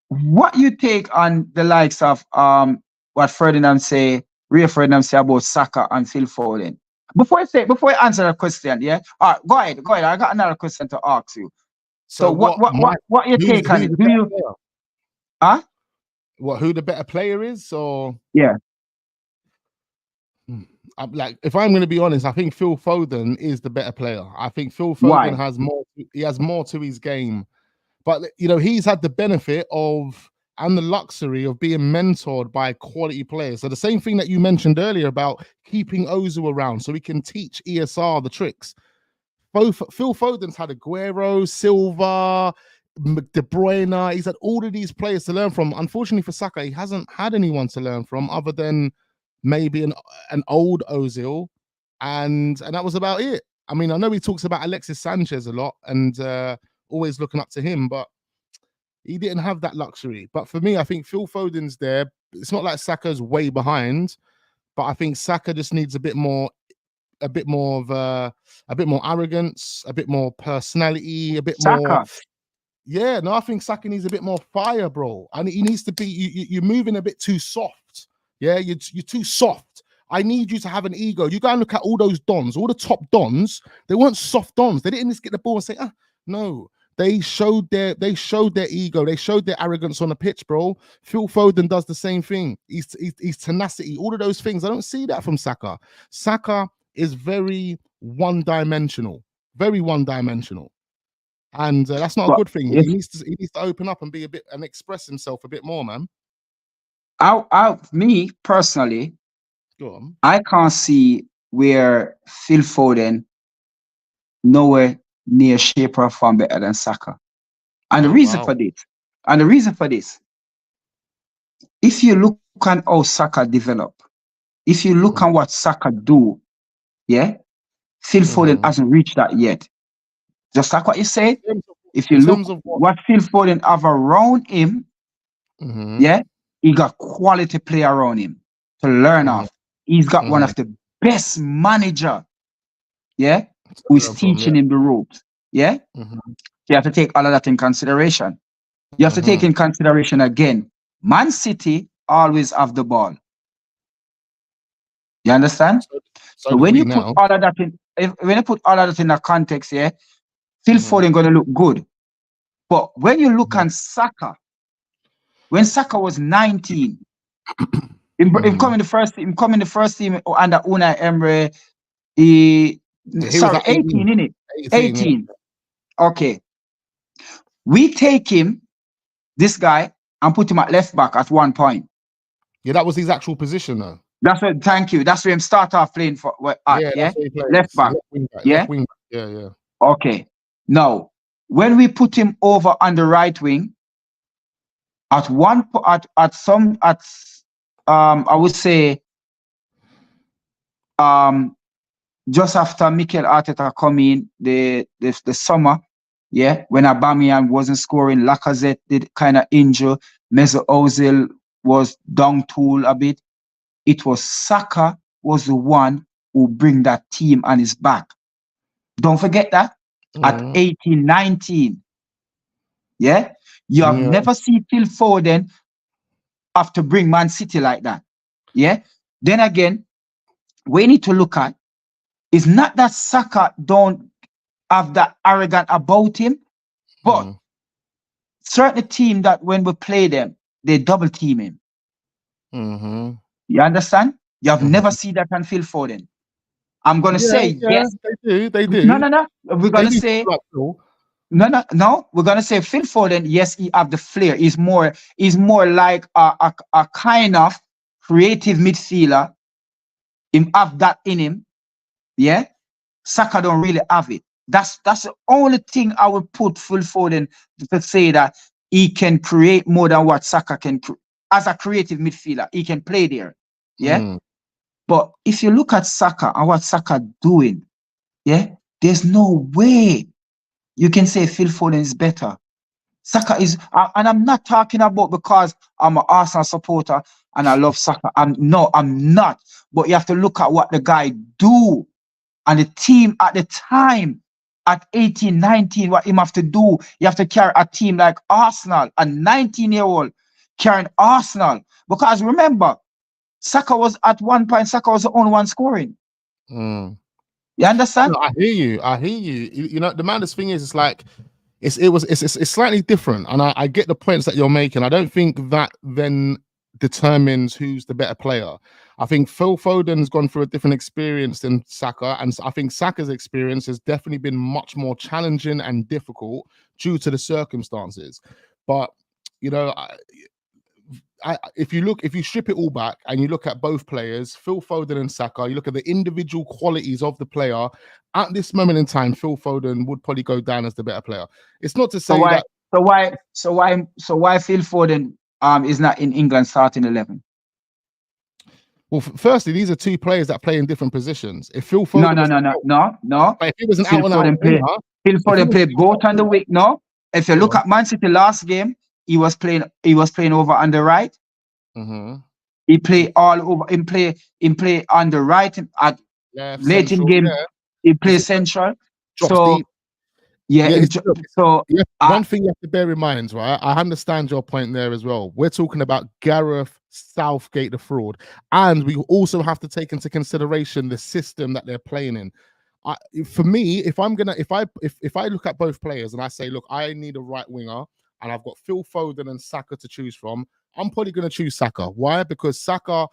Speaker 4: what you take on the likes of what Rio Ferdinand say about Saka and Phil Foden? Before I answer that question, yeah? All right, go ahead. I got another question to ask you. So what you take on it? Do you
Speaker 1: who the better player is, or like, if I'm going to be honest, I think Phil Foden is the better player. I think Phil Foden has more. He has more to his game, but you know, he's had the benefit of and the luxury of being mentored by quality players. So the same thing that you mentioned earlier about keeping Ozil around, so he can teach ESR the tricks. Phil Foden's had Aguero, Silva, De Bruyne. He's had all of these players to learn from. Unfortunately for Saka, he hasn't had anyone to learn from other than maybe an old Ozil, and that was about it. I mean, I know he talks about Alexis Sanchez a lot and always looking up to him, but he didn't have that luxury. But for me, I think Phil Foden's there. It's not like Saka's way behind, but I think Saka just needs a bit more arrogance, a bit more personality, a bit more. Yeah, no, I think Saka needs a bit more fire, bro. And he needs to be. You're moving a bit too soft. Yeah, you're too soft. I need you to have an ego. You go and look at all those dons, all the top dons. They weren't soft dons. They didn't just get the ball and say, no. They showed their ego. They showed their arrogance on the pitch, bro. Phil Foden does the same thing. He's tenacity, all of those things. I don't see that from Saka. Saka is very one-dimensional, and that's not a good thing. He needs to open up and be a bit and express himself a bit more, man.
Speaker 4: Me personally, I can't see where Phil Foden nowhere near shape or form better than Saka. And the reason for this, if you look at how Saka develop, if you look at what Saka do, Phil Foden hasn't reached that yet. Just like what you said, if you look at what Phil Foden have around him, he got quality player around him to learn off. He's got one of the best manager, who is teaching him the ropes. You have to take all of that in consideration. You have to take in consideration again, Man City always have the ball. You understand? So when you put all of that in, when you put all of that in the context, yeah, Phil
Speaker 1: Mhm.
Speaker 4: Foden gonna look good. But when you look at Saka, when Saka was 19, him coming the first team under Unai Emery.
Speaker 1: He was at
Speaker 4: 18, innit?
Speaker 1: 18.
Speaker 4: 18. Okay. We take him, this guy, and put him at left back at one point.
Speaker 1: Yeah, that was his actual position, though.
Speaker 4: That's what. Thank you. That's where him start off playing for.
Speaker 1: Yeah, that's where he plays.
Speaker 4: Left back.
Speaker 1: Left wing back.
Speaker 4: Yeah?
Speaker 1: Left wing back. Yeah, yeah.
Speaker 4: Okay. Now, when we put him over on the right wing, I would say just after Mikel Arteta come in the summer, yeah, when Aubameyang wasn't scoring, Lacazette did kind of injure, Mesut Ozil was down tool a bit. It was Saka was the one who bring that team on his back. Don't forget that. At 18, 19. Yeah? You have never seen Phil Foden have to bring Man City like that. Yeah? Then again, we need to look at, it's not that Saka don't have that arrogant about him, but certain team that when we play them, they double team him. You understand? You have never seen that on Phil Foden. I'm gonna say yes.
Speaker 1: They do.
Speaker 4: No. We're gonna say no. We're gonna say Phil Foden. Yes, he have the flair. He's more like a kind of creative midfielder. Him have that in him. Yeah. Saka don't really have it. That's the only thing I would put Phil Foden to say that he can create more than what Saka can. As a creative midfielder, he can play there. Yeah. But if you look at Saka and what Saka doing, yeah, there's no way you can say Phil Foden is better. Saka is, and I'm not talking about because I'm an Arsenal supporter and I love Saka. I'm not. But you have to look at what the guy do and the team at the time at 18, 19, what him have to do. You have to carry a team like Arsenal, a 19-year-old carrying Arsenal. Because remember, Saka was at one point, Saka was the only one scoring. You understand?
Speaker 1: No, I hear you. You know, the maddest thing is, it's like it's slightly different, and I get the points that you're making. I don't think that then determines who's the better player. I think Phil Foden's gone through a different experience than Saka, and I think Saka's experience has definitely been much more challenging and difficult due to the circumstances. But you know, if you strip it all back and you look at both players, Phil Foden and Saka, you look at the individual qualities of the player at this moment in time, Phil Foden would probably go down as the better player. It's not to say that.
Speaker 4: So why Phil Foden is not in England starting 11?
Speaker 1: Well, firstly, these are two players that play in different positions. If Phil Foden
Speaker 4: no.
Speaker 1: But if it was an
Speaker 4: Phil Foden played both on the wing. No, if you look at Man City last game, he was playing over on the right. He play all over. He play on the right at late in game. He play central. So
Speaker 1: deep.
Speaker 4: One
Speaker 1: thing you have to bear in mind, right? I understand your point there as well. We're talking about Gareth Southgate, the fraud, and we also have to take into consideration the system that they're playing in. For me, if I look at both players and I say, look, I need a right winger, and I've got Phil Foden and Saka to choose from, I'm probably going to choose Saka. Why? Because Saka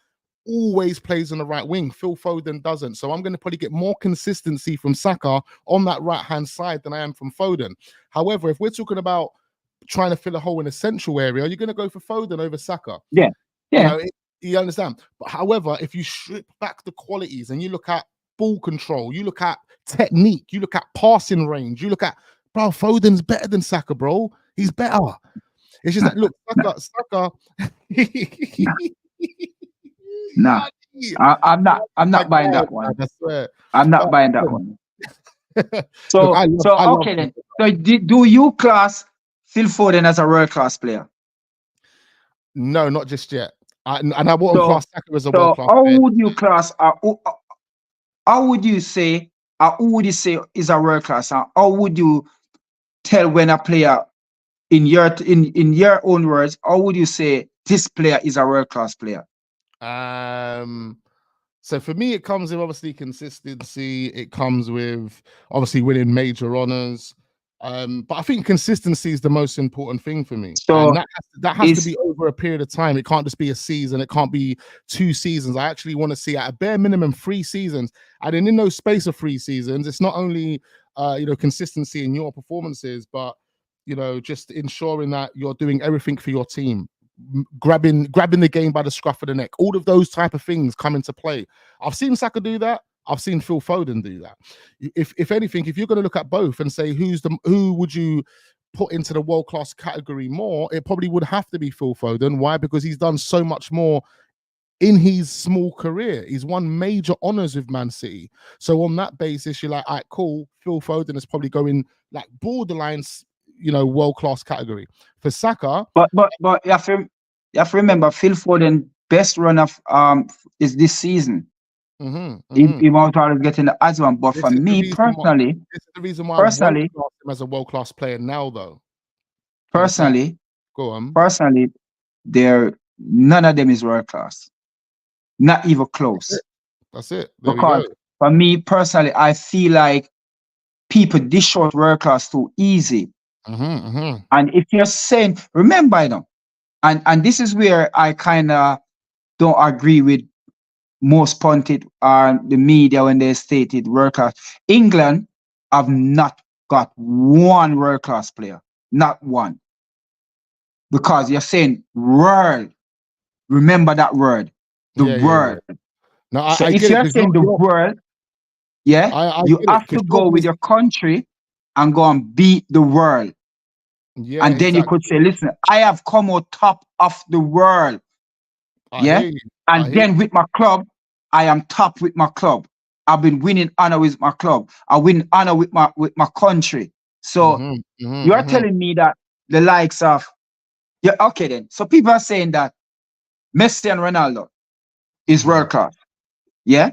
Speaker 1: always plays on the right wing. Phil Foden doesn't. So I'm going to probably get more consistency from Saka on that right-hand side than I am from Foden. However, if we're talking about trying to fill a hole in a central area, you're going to go for Foden over Saka.
Speaker 4: Yeah.
Speaker 1: You understand? But however, if you strip back the qualities and you look at ball control, you look at technique, you look at passing range, you look at, bro, Foden's better than Saka, bro. He's better. It's just that, look, Saka.
Speaker 4: No, I'm not buying that one. I swear. I'm not buying that one. So okay then. So do you class Phil Foden as a world-class player?
Speaker 1: No, not just yet. I won't class Saka as a world-class
Speaker 4: player. How would you say is a world-class? How would you tell when a player, in your own words, how would you say this player is a world-class player?
Speaker 1: So for me, it comes with obviously consistency. It comes with obviously winning major honors. But I think consistency is the most important thing for me.
Speaker 4: So
Speaker 1: And that has to be over a period of time. It can't just be a season. It can't be 2 seasons. I actually want to see at a bare minimum 3 seasons. And then in those space of 3 seasons, it's not only consistency in your performances, but just ensuring that you're doing everything for your team. Grabbing the game by the scruff of the neck. All of those type of things come into play. I've seen Saka do that. I've seen Phil Foden do that. If anything, if you're going to look at both and say who would you put into the world-class category more, it probably would have to be Phil Foden. Why? Because he's done so much more in his small career. He's won major honors with Man City. So on that basis, you're like, all right, cool. Phil Foden is probably going like borderline, world-class category. For Saka,
Speaker 4: but you have to remember, Phil Foden best run of is this season. He won't always get in the odds one. But for me personally,
Speaker 1: this is the reason why I class him as a world-class player now, though.
Speaker 4: Personally,
Speaker 1: go on.
Speaker 4: Personally, none of them is world class. Not even close.
Speaker 1: That's it.
Speaker 4: Because for me personally, I feel like people dish out world class too easy. And if you're saying, remember, and this is where I kind of don't agree with most pundit the media when they stated world class. England have not got one world class player, not one. Because you're saying world. Remember that word, the world.
Speaker 1: Yeah. No,
Speaker 4: so if you're saying the world, you have to go with your country and go and beat the world.
Speaker 1: Yeah,
Speaker 4: and then you could say, listen, I have come out top of the world. And then with my club, I am top with my club. I've been winning honor with my club. I win honor with my country. So you are telling me that the likes of okay then. So people are saying that Messi and Ronaldo is world class. Yeah.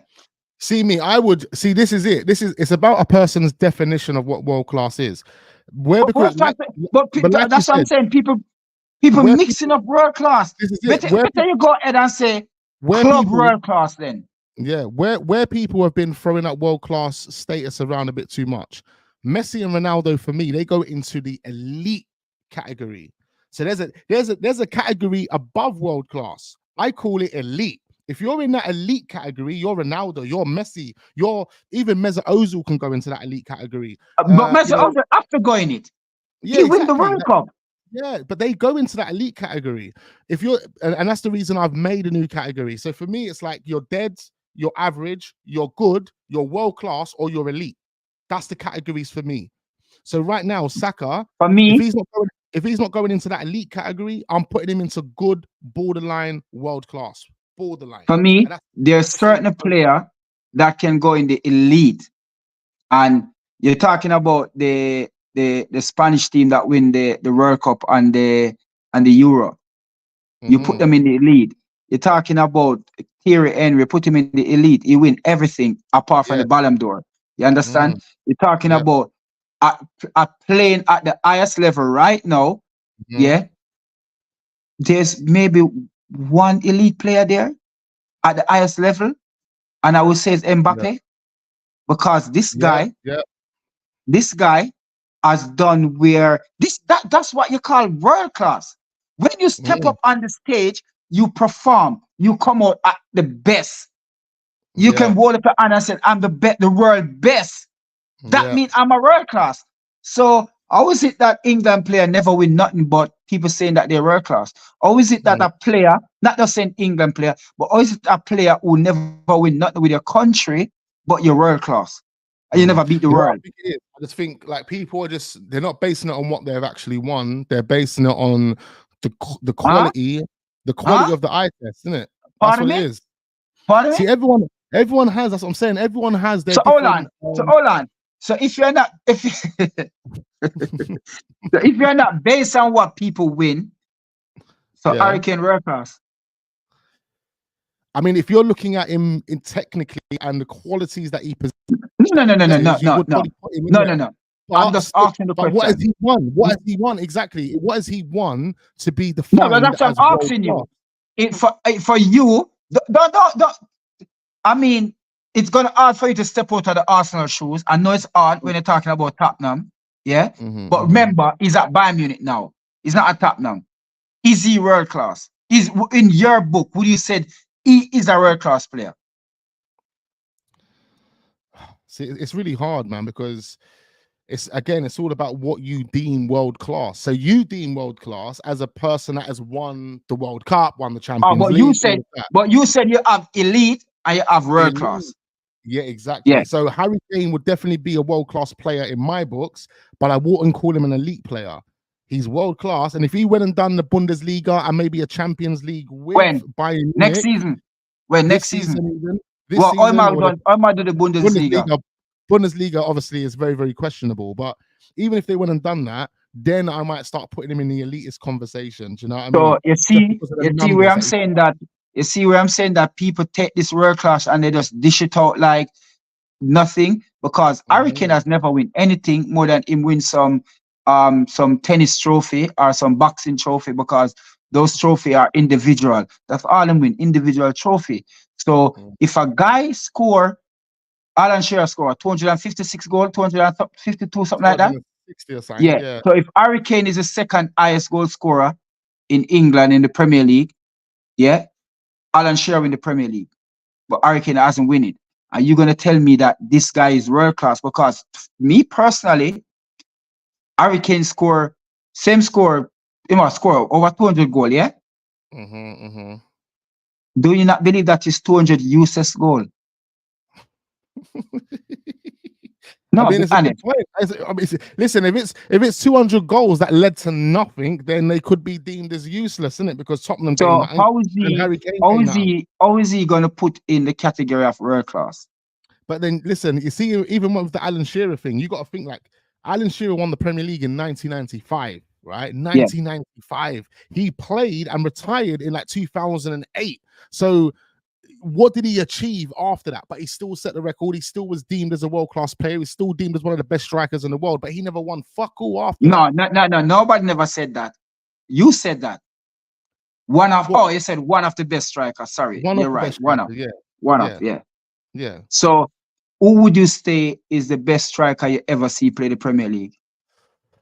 Speaker 1: See me, I would see. This is it. It's about a person's definition of what world class is.
Speaker 4: That's what I'm saying. People mixing up world class. Better you go ahead and say club world class then.
Speaker 1: Yeah, where people have been throwing up world class status around a bit too much. Messi and Ronaldo, for me, they go into the elite category. So there's a category above world class. I call it elite. If you're in that elite category, you're Ronaldo, you're Messi, even Mesut Ozil can go into that elite category.
Speaker 4: But Mesut Ozil after going it, he win the World Cup.
Speaker 1: Yeah, but they go into that elite category. If you're, and that's the reason I've made a new category. So for me, it's like you're dead, you're average, you're good, you're world class, or you're elite. That's the categories for me. So right now, Saka,
Speaker 4: for me,
Speaker 1: if he's not going into that elite category, I'm putting him into good, borderline, world class. Borderline.
Speaker 4: For me, there's certain player that can go in the elite, and you're talking about the Spanish team that win the World Cup and the Euro. You put them in the elite. You're talking about Thierry Henry, put him in the elite. He win everything apart from the Ballon d'Or. You understand? You're talking about playing at the highest level right now. Yeah, there's maybe one elite player there at the highest level, and I would say it's Mbappe, because this guy has done that's what you call world class. When you step up on the stage, you perform, you come out at the best. You can hold up your hand and say, I'm the world best. That means I'm a world class. So how is it that England player never win nothing but people saying that they're world class? How is it that a player, not just saying England player, but how is it a player who never win nothing with your country, but you're world class? And you never beat the world?
Speaker 1: I just think like people they're not basing it on what they've actually won. They're basing it on the quality, of the eye test, isn't it? That's what it is.
Speaker 4: Pardon
Speaker 1: See,
Speaker 4: me?
Speaker 1: everyone has, that's what I'm saying. Everyone has their
Speaker 4: So hold on. So if you're not based on what people win, so Hurricane world class.
Speaker 1: I mean, if you're looking at him in technically and the qualities that he possesses,
Speaker 4: no. I'm just asking the question.
Speaker 1: What has he won? What has he won exactly? What has he won to be defined?
Speaker 4: No, but that's what I'm asking you. For you, I mean, it's gonna hard for you to step out of the Arsenal shoes. I know it's hard when you're talking about Tottenham, yeah. But remember, he's at Bayern Munich now. He's not at Tottenham. Is he world class? Is in your book, would you said he is a world class player?
Speaker 1: See, it's really hard, man, because it's all about what you deem world class. So you deem world class as a person that has won the World Cup, won the Champions
Speaker 4: but
Speaker 1: League.
Speaker 4: you said you have elite and you have world class.
Speaker 1: Yeah, exactly.
Speaker 4: Yeah.
Speaker 1: So Harry Kane would definitely be a world class player in my books, but I wouldn't call him an elite player. He's world class, and if he went and done the Bundesliga and maybe a Champions League with Bayern
Speaker 4: next
Speaker 1: Munich,
Speaker 4: season, next season.
Speaker 1: Well,
Speaker 4: I might do the Bundesliga.
Speaker 1: Bundesliga obviously is very, very questionable, but even if they went and done that, then I might start putting him in the elitist conversation. Do you know what I mean?
Speaker 4: So you see where I'm saying that. You see where I'm saying that people take this world class and they just dish it out like nothing, because Harry Kane has never win anything more than him win some tennis trophy or some boxing trophy, because those trophy are individual. That's all him win, individual trophy. So if a guy score, Alan Shearer score 256 goals, 252, something like that.
Speaker 1: 60 or something, yeah.
Speaker 4: So if Harry Kane is the second highest goal scorer in England in the Premier League, yeah, Alan Shearer in the Premier League, but Harry Kane hasn't win it. Are you gonna tell me that this guy is world class? Because me personally, Harry Kane same score, he must score over 200 goals, yeah? Do you not believe that is 200 useless goal? No,
Speaker 1: I mean, listen, if it's 200 goals that led to nothing, then they could be deemed as useless, isn't it? Because Tottenham.
Speaker 4: So how is he going to put in the category of world class?
Speaker 1: But then listen, you see, even with the Alan Shearer thing, you got to think like Alan Shearer won the Premier League in 1995, right? 1995. He played and retired in like 2008. So what did he achieve after that? But he still set the record. He still was deemed as a world-class player. He's still deemed as one of the best strikers in the world, but he never won fuck all after that.
Speaker 4: No. Nobody never said that. You said that. You said one of the best strikers. Sorry. You're right. One of. Yeah. So who would you say is the best striker you ever see play the Premier League?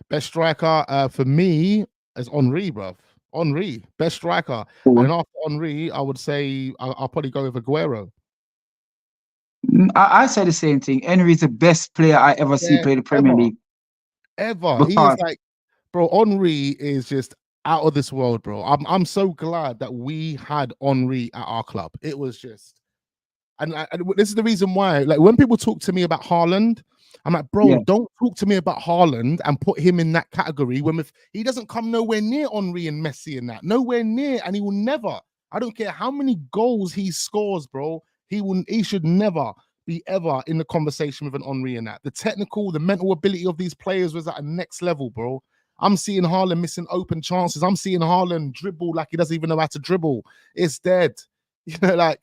Speaker 1: Best striker for me is Henry, bruv. Henry, best striker. And after Henry, I would say I'll probably go with Aguero.
Speaker 4: I say the same thing. Henry is the best player I ever see play the Premier League.
Speaker 1: Ever. He is like, bro, Henry is just out of this world, bro. I'm so glad that we had Henry at our club. It was just, and this is the reason why, like when people talk to me about Haaland, I'm like, bro, don't talk to me about Haaland and put him in that category when if he doesn't come nowhere near Henry and Messi and that, nowhere near, and he will never. I don't care how many goals he scores, bro. He should never be ever in the conversation with an Henry and that. The technical, the mental ability of these players was at a next level, bro. I'm seeing Haaland missing open chances. I'm seeing Haaland dribble like he doesn't even know how to dribble. It's dead, But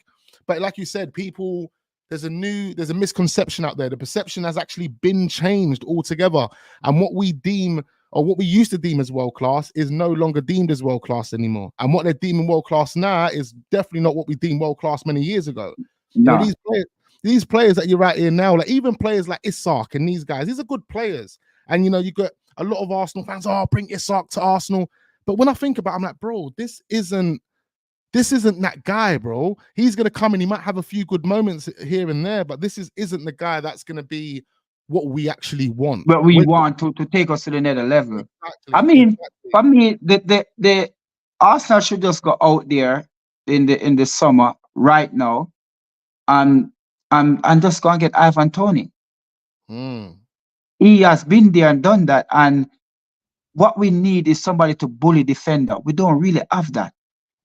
Speaker 1: like you said, people. There's a misconception out there. The perception has actually been changed altogether. And what we deem, or what we used to deem as world class, is no longer deemed as world class anymore. And what they're deeming world class now is definitely not what we deemed world class many years ago.
Speaker 4: No.
Speaker 1: You know, these players that you're right here now, like even players like Isak and these guys, these are good players. And you know, you got a lot of Arsenal fans, bring Isak to Arsenal. But when I think about it, I'm like, bro, this isn't that guy, bro. He's going to come and he might have a few good moments here and there, but this isn't the guy that's going to be what we actually want.
Speaker 4: But we want to take us to the next level.
Speaker 1: Exactly,
Speaker 4: I mean, for me, the Arsenal should just go out there in the summer right now and just go and get Ivan Toney. He has been there and done that. And what we need is somebody to bully defender. We don't really have that.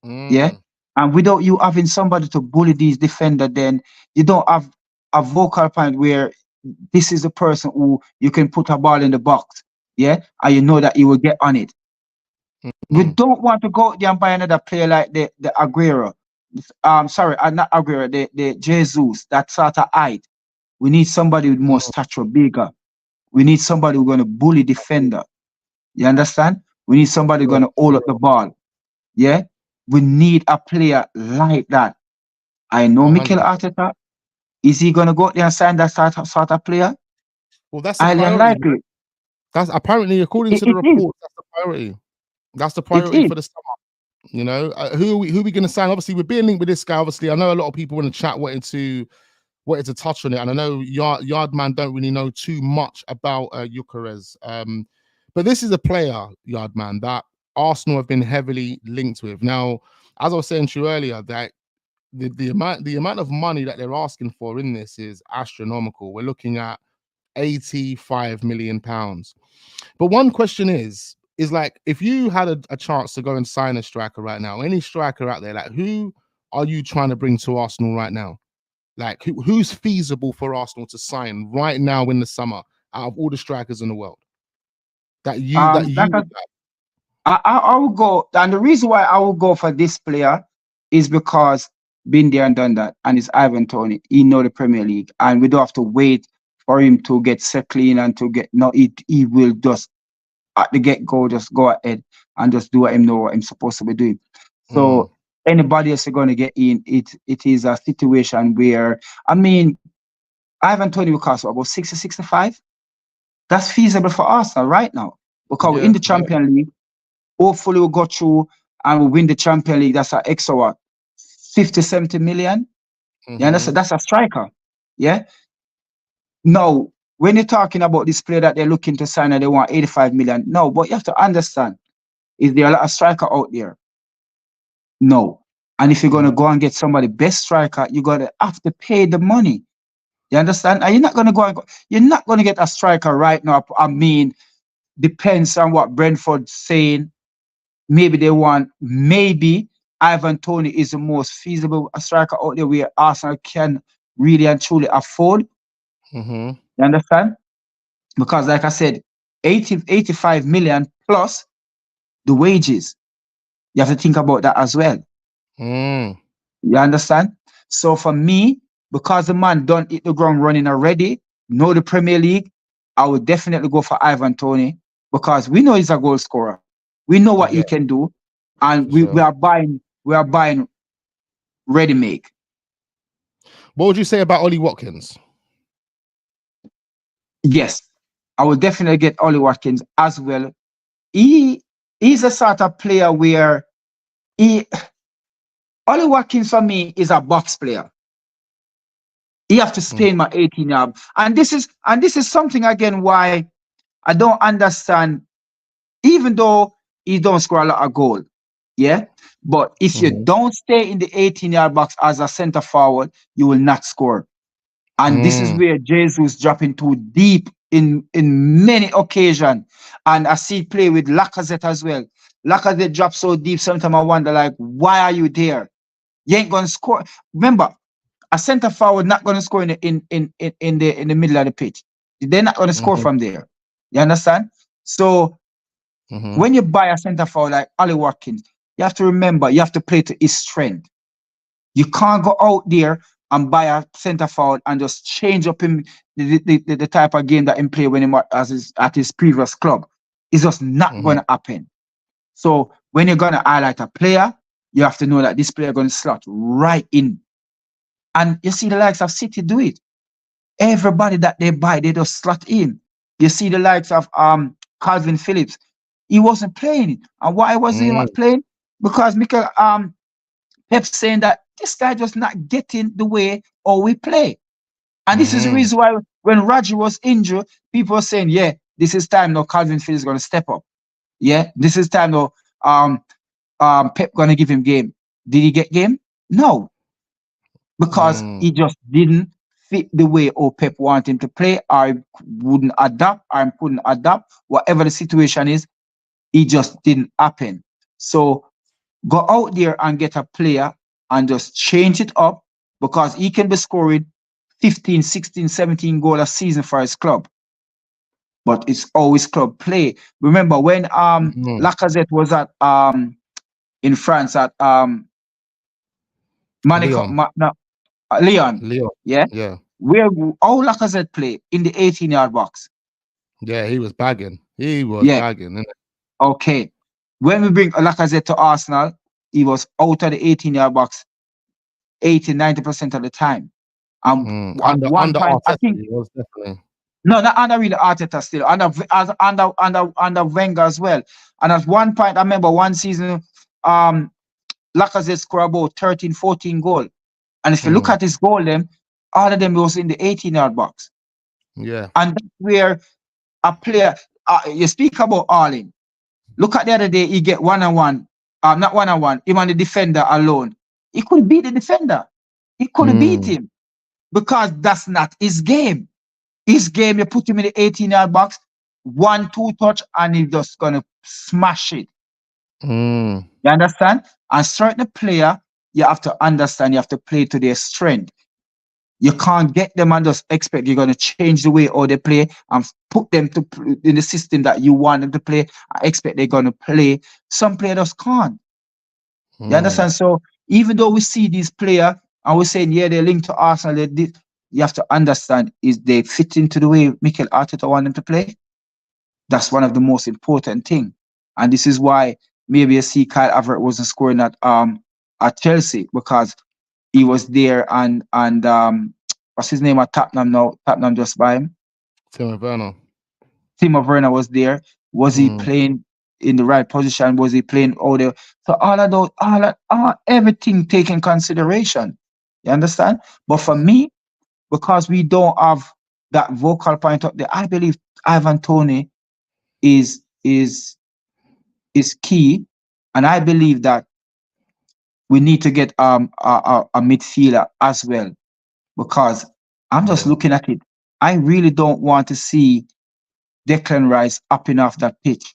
Speaker 4: Yeah, and without you having somebody to bully these defenders, then you don't have a vocal point where this is the person who you can put a ball in the box, yeah, and you know that he will get on it. We don't want to go there and buy another player like the Aguero. Sorry, not Aguero, the Jesus, that sort of height. We need somebody with more stature, bigger. We need somebody who's going to bully defender. You understand? We need somebody who's going to hold up the ball. Yeah. We need a player like that. I know Mikel Arteta Is he going to go out there and sign that sort of player?
Speaker 1: Well, that's the
Speaker 4: Highly
Speaker 1: priority.
Speaker 4: unlikely.
Speaker 1: That's apparently, according to the report, that's the priority. That's the priority for the summer. You know, who are we going to sign? Obviously, we're being linked with this guy. Obviously, I know a lot of people in the chat wanted to touch on it, and I know Yardman don't really know too much about Gyökeres. But this is a player, Yardman, that Arsenal have been heavily linked with. Now, as I was saying to you earlier, that the amount of money that they're asking for in this is astronomical. We're looking at £85 million. But one question is like, if you had a chance to go and sign a striker right now, any striker out there, like, who are you trying to bring to Arsenal right now? Like, who's feasible for Arsenal to sign right now in the summer out of all the strikers in the world? I
Speaker 4: will go, and the reason why I will go for this player is because been there and done that, and it's Ivan Toney. He know the Premier League, and we don't have to wait for him to get settled in and to get. No, he will just at the get go just go ahead and just do what I'm supposed to be doing. So anybody else is going to get in, it is a situation where, I mean, Ivan Toney will cost about 60-65. That's feasible for Arsenal right now, because we're in the Champions League. Hopefully we'll go through and we'll win the Champions League. That's an extra what, 50-70 million. Yeah, that's a striker. Yeah. Now, when you're talking about this player that they're looking to sign and they want 85 million, no, but you have to understand, is there a lot of striker out there? No. And if you're going to go and get somebody best striker, you're going to have to pay the money. You understand? And you're not going to get a striker right now. I mean, depends on what Brentford's saying. Maybe Ivan Toney is the most feasible striker out there where Arsenal can really and truly afford. You understand? Because like I said, 85 million plus the wages. You have to think about that as well. You understand? So for me, because the man done hit the ground running already, know the Premier League, I would definitely go for Ivan Toney, because we know he's a goal scorer. We know what he can do, and we are buying ready make.
Speaker 1: What would you say about Ollie Watkins?
Speaker 4: Yes, I would definitely get Ollie Watkins as well. He's a sort of player where Ollie Watkins for me is a box player. He have to stay in my 18-yard. And this is something again why I don't understand, even though he don't score a lot of goal. Yeah. But if you don't stay in the 18-yard box as a center forward, you will not score. And this is where Jesus dropping too deep in many occasions. And I see play with Lacazette as well. Lacazette drops so deep, sometimes I wonder, like, why are you there? You ain't gonna score. Remember, a center forward not gonna score in the middle of the pitch. They're not gonna score from there. You understand? So when you buy a center forward like Ollie Watkins, you have to remember you have to play to his strength. You can't go out there and buy a center forward and just change up him the type of game that he play when he was at his previous club. It's just not gonna happen. So when you're gonna highlight a player, you have to know that this player gonna slot right in. And you see the likes of City do it. Everybody that they buy, they just slot in. You see the likes of Calvin Phillips. He wasn't playing. And why was he not playing? Because Mikel Pep saying that this guy just not getting the way or we play. And this is the reason why when Roger was injured, people were saying, yeah, this is time now Calvin Phillips is going to step up. Yeah, this is time now Pep going to give him game. Did he get game? No. Because he just didn't fit the way Pep wanted him to play, or wouldn't adapt, or couldn't adapt. Whatever the situation is, it just didn't happen. So go out there and get a player and just change it up, because he can be scoring 15, 16, 17 goals a season for his club. But it's always club play. Remember when Lacazette was at in France at Lyon. Yeah. Where all Lacazette play in the 18-yard box.
Speaker 1: Yeah, he was bagging. Bagging. Innit?
Speaker 4: Okay. When we bring Lacazette to Arsenal, he was out of the 18-yard box 80-90% of the time.
Speaker 1: Under
Speaker 4: one point,
Speaker 1: Arteta,
Speaker 4: I think,
Speaker 1: he was definitely.
Speaker 4: no, not under really Arteta still, under Wenger as well. And at one point, I remember one season, Lacazette scored about 13, 14 goals. And if you look at his goal, all of them was in the 18-yard box.
Speaker 1: Yeah.
Speaker 4: And that's where a player, you speak about Arling. Look at the other day, he get one-on-one, not one-on-one, even the defender alone. He couldn't beat the defender. He couldn't beat him because that's not his game. His game, you put him in the 18-yard box, 1-2 touch, and he's just going to smash it. You understand? And certain player, you have to understand, you have to play to their strength. You can't get them and just expect you're going to change the way how they play and put them to in the system that you want them to play. I expect they're going to play. Some players can't. You understand? So even though we see these players and we're saying, yeah, they're linked to Arsenal, you have to understand, is they fit into the way Mikel Arteta want them to play? That's one of the most important things. And this is why maybe you see Kyle Havertz wasn't scoring at Chelsea, because he was there and what's his name at Tottenham now? Tottenham just by him.
Speaker 1: Timo Werner.
Speaker 4: Timo Werner was there. Was he playing in the right position? Was he playing all there? So all of those, everything taken consideration. You understand? But for me, because we don't have that vocal point up there, I believe Ivan Toney is key, and I believe that we need to get a midfielder as well, because I'm just looking at it. I really don't want to see Declan Rice up and off that pitch.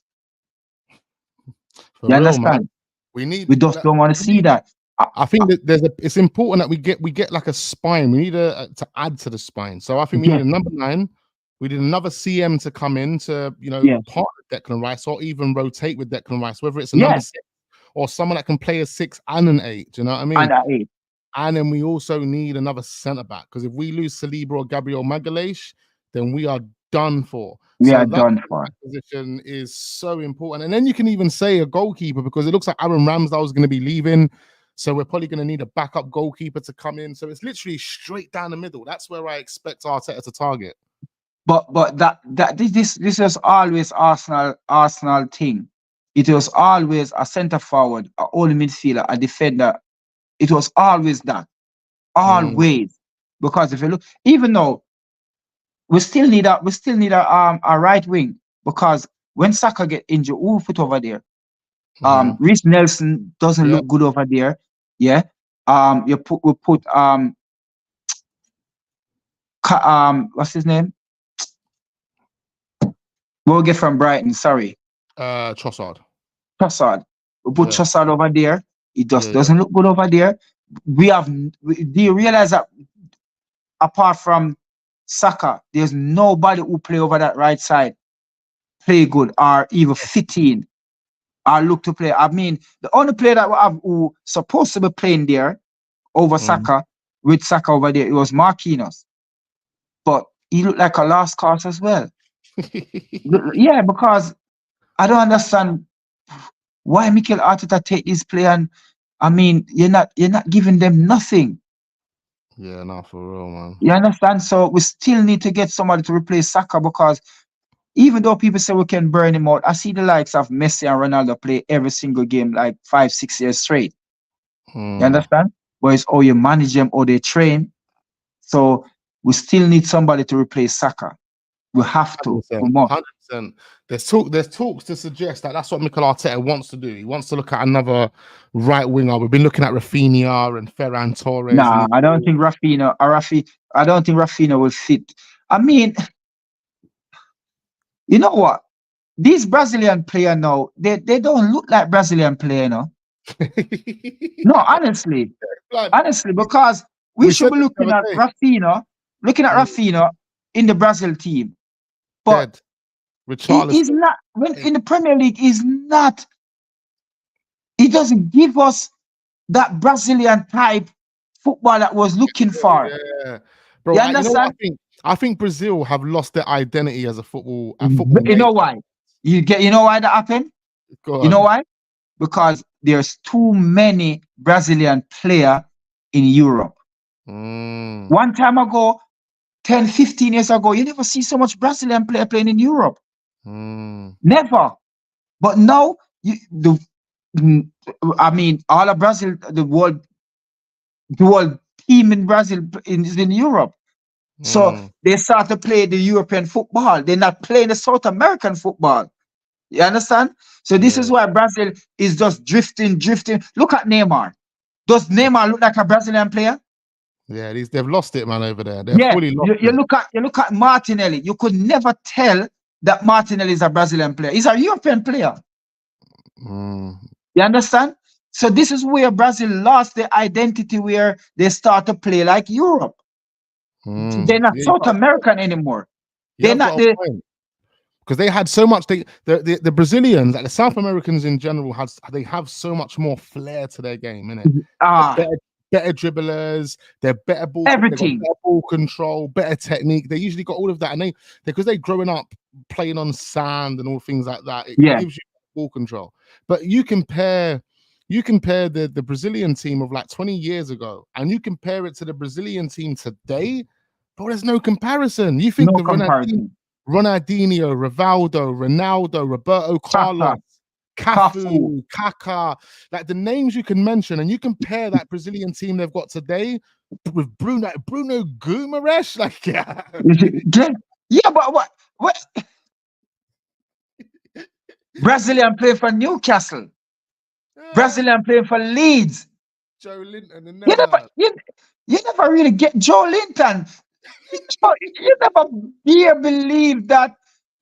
Speaker 4: You understand?
Speaker 1: Man.
Speaker 4: We just don't want to see that.
Speaker 1: I think that it's important that we get like a spine. We need to add to the spine. So I think we need a number 9. We need another CM to come in to part with Declan Rice, or even rotate with Declan Rice, whether it's a number 6 or someone that can play a 6 and an 8. Do you know what I mean?
Speaker 4: And an 8.
Speaker 1: And then we also need another centre back, because if we lose Saliba or Gabriel Magalhaes, then we are done for.
Speaker 4: We are done for.
Speaker 1: Position is so important. And then you can even say a goalkeeper, because it looks like Aaron Ramsdale is going to be leaving. So we're probably going to need a backup goalkeeper to come in. So it's literally straight down the middle. That's where I expect Arteta to target.
Speaker 4: But this is always Arsenal thing. It was always a centre forward, a old midfielder, a defender. It was always that. Always. Because if you look, even though we still need a right wing, because when Saka get injured, who put over there? Reece Nelson doesn't look good over there. Yeah. We put what's his name? We'll get from Brighton, sorry.
Speaker 1: Trossard.
Speaker 4: We put Trossard over there. It just doesn't look good over there. Do you realize that apart from Saka, there's nobody who play over that right side, play good, or even fit in, or look to play? I mean, the only player that we have who supposed to be playing there over Saka, with Saka over there, it was Marquinhos. But he looked like a lost cause as well. Yeah, because I don't understand why Mikel Arteta take this player, and I mean, you're not giving them nothing.
Speaker 1: Yeah, not for real, man.
Speaker 4: You understand? So we still need to get somebody to replace Saka, because even though people say we can burn him out, I see the likes of Messi and Ronaldo play every single game like 5-6 years straight. You understand? But it's how you manage them or they train. So we still need somebody to replace Saka. We have to.
Speaker 1: 100%. There's talks to suggest that that's what Mikel Arteta wants to do. He wants to look at another right winger. We've been looking at Rafinha and Ferran Torres.
Speaker 4: Nah, I don't think Rafinha will fit. I mean, you know what? These Brazilian players now, they don't look like Brazilian players, no? No, honestly, because we should be looking at Rafinha, in the Brazil team. But he's not, in the Premier League, he doesn't give us that Brazilian type football that was looking for.
Speaker 1: Yeah. Bro, you understand? I think Brazil have lost their identity as a football.
Speaker 4: You know why? You know why that happened? You know why? Because there's too many Brazilian players in Europe. One time ago, 10, 15 years ago, you never see so much Brazilian player playing in Europe. Never. But now, I mean, all of Brazil, the world team in Brazil is in Europe. So they start to play the European football. They're not playing the South American football. You understand? So this is why Brazil is just drifting. Look at Neymar. Does Neymar look like a Brazilian player?
Speaker 1: Yeah, they've lost it, man, over there. They're fully lost
Speaker 4: you look at Martinelli. You could never tell that Martinelli is a Brazilian player. He's a European player. You understand? So this is where Brazil lost their identity, where they start to play like Europe. They're not South American anymore. They're not
Speaker 1: because they had so much. The Brazilians, like the South Americans in general, have so much more flair to their game, innit? Better dribblers, they're better ball,
Speaker 4: everything,
Speaker 1: better ball control, better technique. They usually got all of that, and because they're growing up playing on sand and all things like that. It gives you ball control. But you compare the Brazilian team of like 20 years ago, and you compare it to the Brazilian team today, but there's no comparison. You think Ronaldinho, Rivaldo, Ronaldo, Roberto Carlos, Cafu, Kaka, like the names you can mention, and you compare that Brazilian team they've got today with Bruno Guimaraes, like
Speaker 4: but what? Brazilian playing for Newcastle, Brazilian playing for Leeds.
Speaker 1: Joe Linton,
Speaker 4: you never really get Joe Linton. You never believe that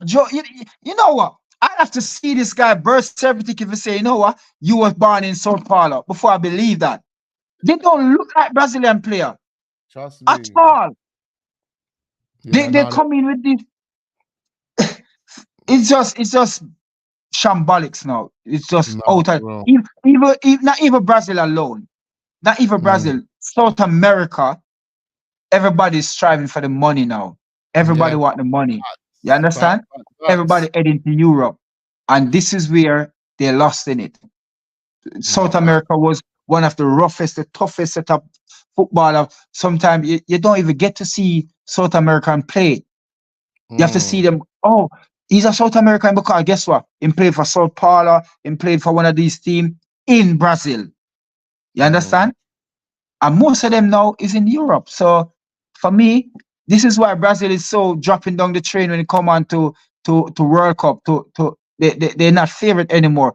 Speaker 4: Joe. You know what? I have to see this guy burst everything if you say, you know what, you were born in Sao Paulo before I believe that. They don't look like Brazilian player.
Speaker 1: Trust me.
Speaker 4: At all. They come in with this. It's just shambolics now. It's just out of not even Brazil alone. Not even Brazil. South America, everybody's striving for the money now. Everybody want the money. You understand? Everybody heading to Europe. And this is where they lost in it. South America was one of the roughest, the toughest set up footballer. Sometimes you don't even get to see South American play. You have to see them. Oh, he's a South American because guess what? He played for Sao Paulo. He played for one of these teams in Brazil. You understand? And most of them now is in Europe. So for me, this is why Brazil is so dropping down the train when it come on to World Cup. They're not favorite anymore.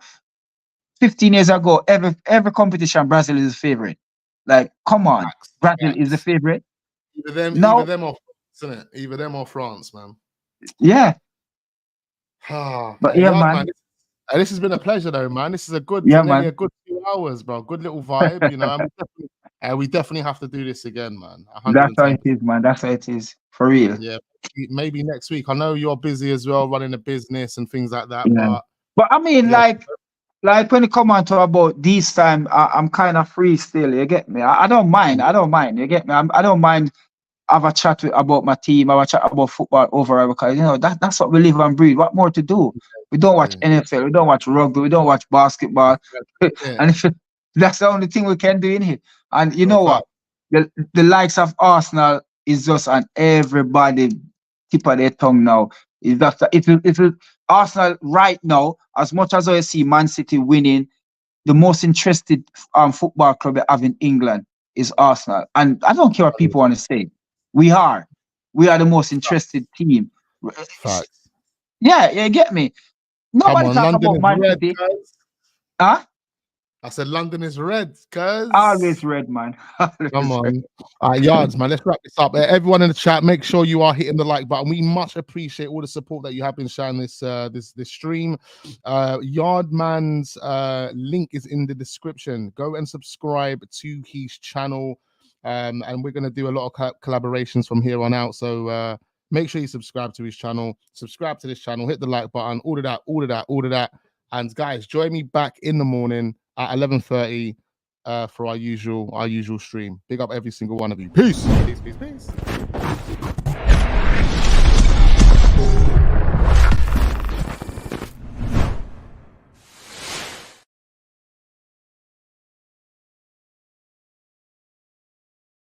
Speaker 4: 15 years ago, every competition, Brazil is a favorite. Like, come on, Brazil is the favorite.
Speaker 1: Either them or France, isn't it? Either them or France, man.
Speaker 4: Yeah. But man.
Speaker 1: This has been a pleasure, though, man. This is a good, a good 2 hours, bro. Good little vibe, you know. We definitely have to do this again, man. 110%.
Speaker 4: That's how it is, man. That's how it is. For real.
Speaker 1: Yeah. Maybe next week. I know you're busy as well, running a business and things like that.
Speaker 4: Yeah. But I mean, like when it come on to about this time, I'm kind of free still. You get me? I don't mind. You get me? I don't mind have a chat about my team, have a chat about football overall, because you know that's what we live and breathe. What more to do? We don't watch NFL, we don't watch rugby, we don't watch basketball. And that's the only thing we can do in here. And you know what? The likes of Arsenal is just on everybody tip of their tongue now. If Arsenal right now, as much as I see Man City winning, the most interested football club they have in England is Arsenal. And I don't care what people want to say. We are the most interested team.
Speaker 1: Facts.
Speaker 4: Yeah, you get me. Nobody talk about Man City. Huh?
Speaker 1: I said London is red, cuz.
Speaker 4: Always red, man.
Speaker 1: Come on. All right, yards, man. Let's wrap this up. Everyone in the chat, make sure you are hitting the like button. We much appreciate all the support that you have been sharing this stream. Yardman's link is in the description. Go and subscribe to his channel. And we're going to do a lot of collaborations from here on out. So make sure you subscribe to his channel, subscribe to this channel, hit the like button, all of that. And guys, join me back in the morning at 11:30 for our usual stream. Big up every single one of you. Peace. Peace.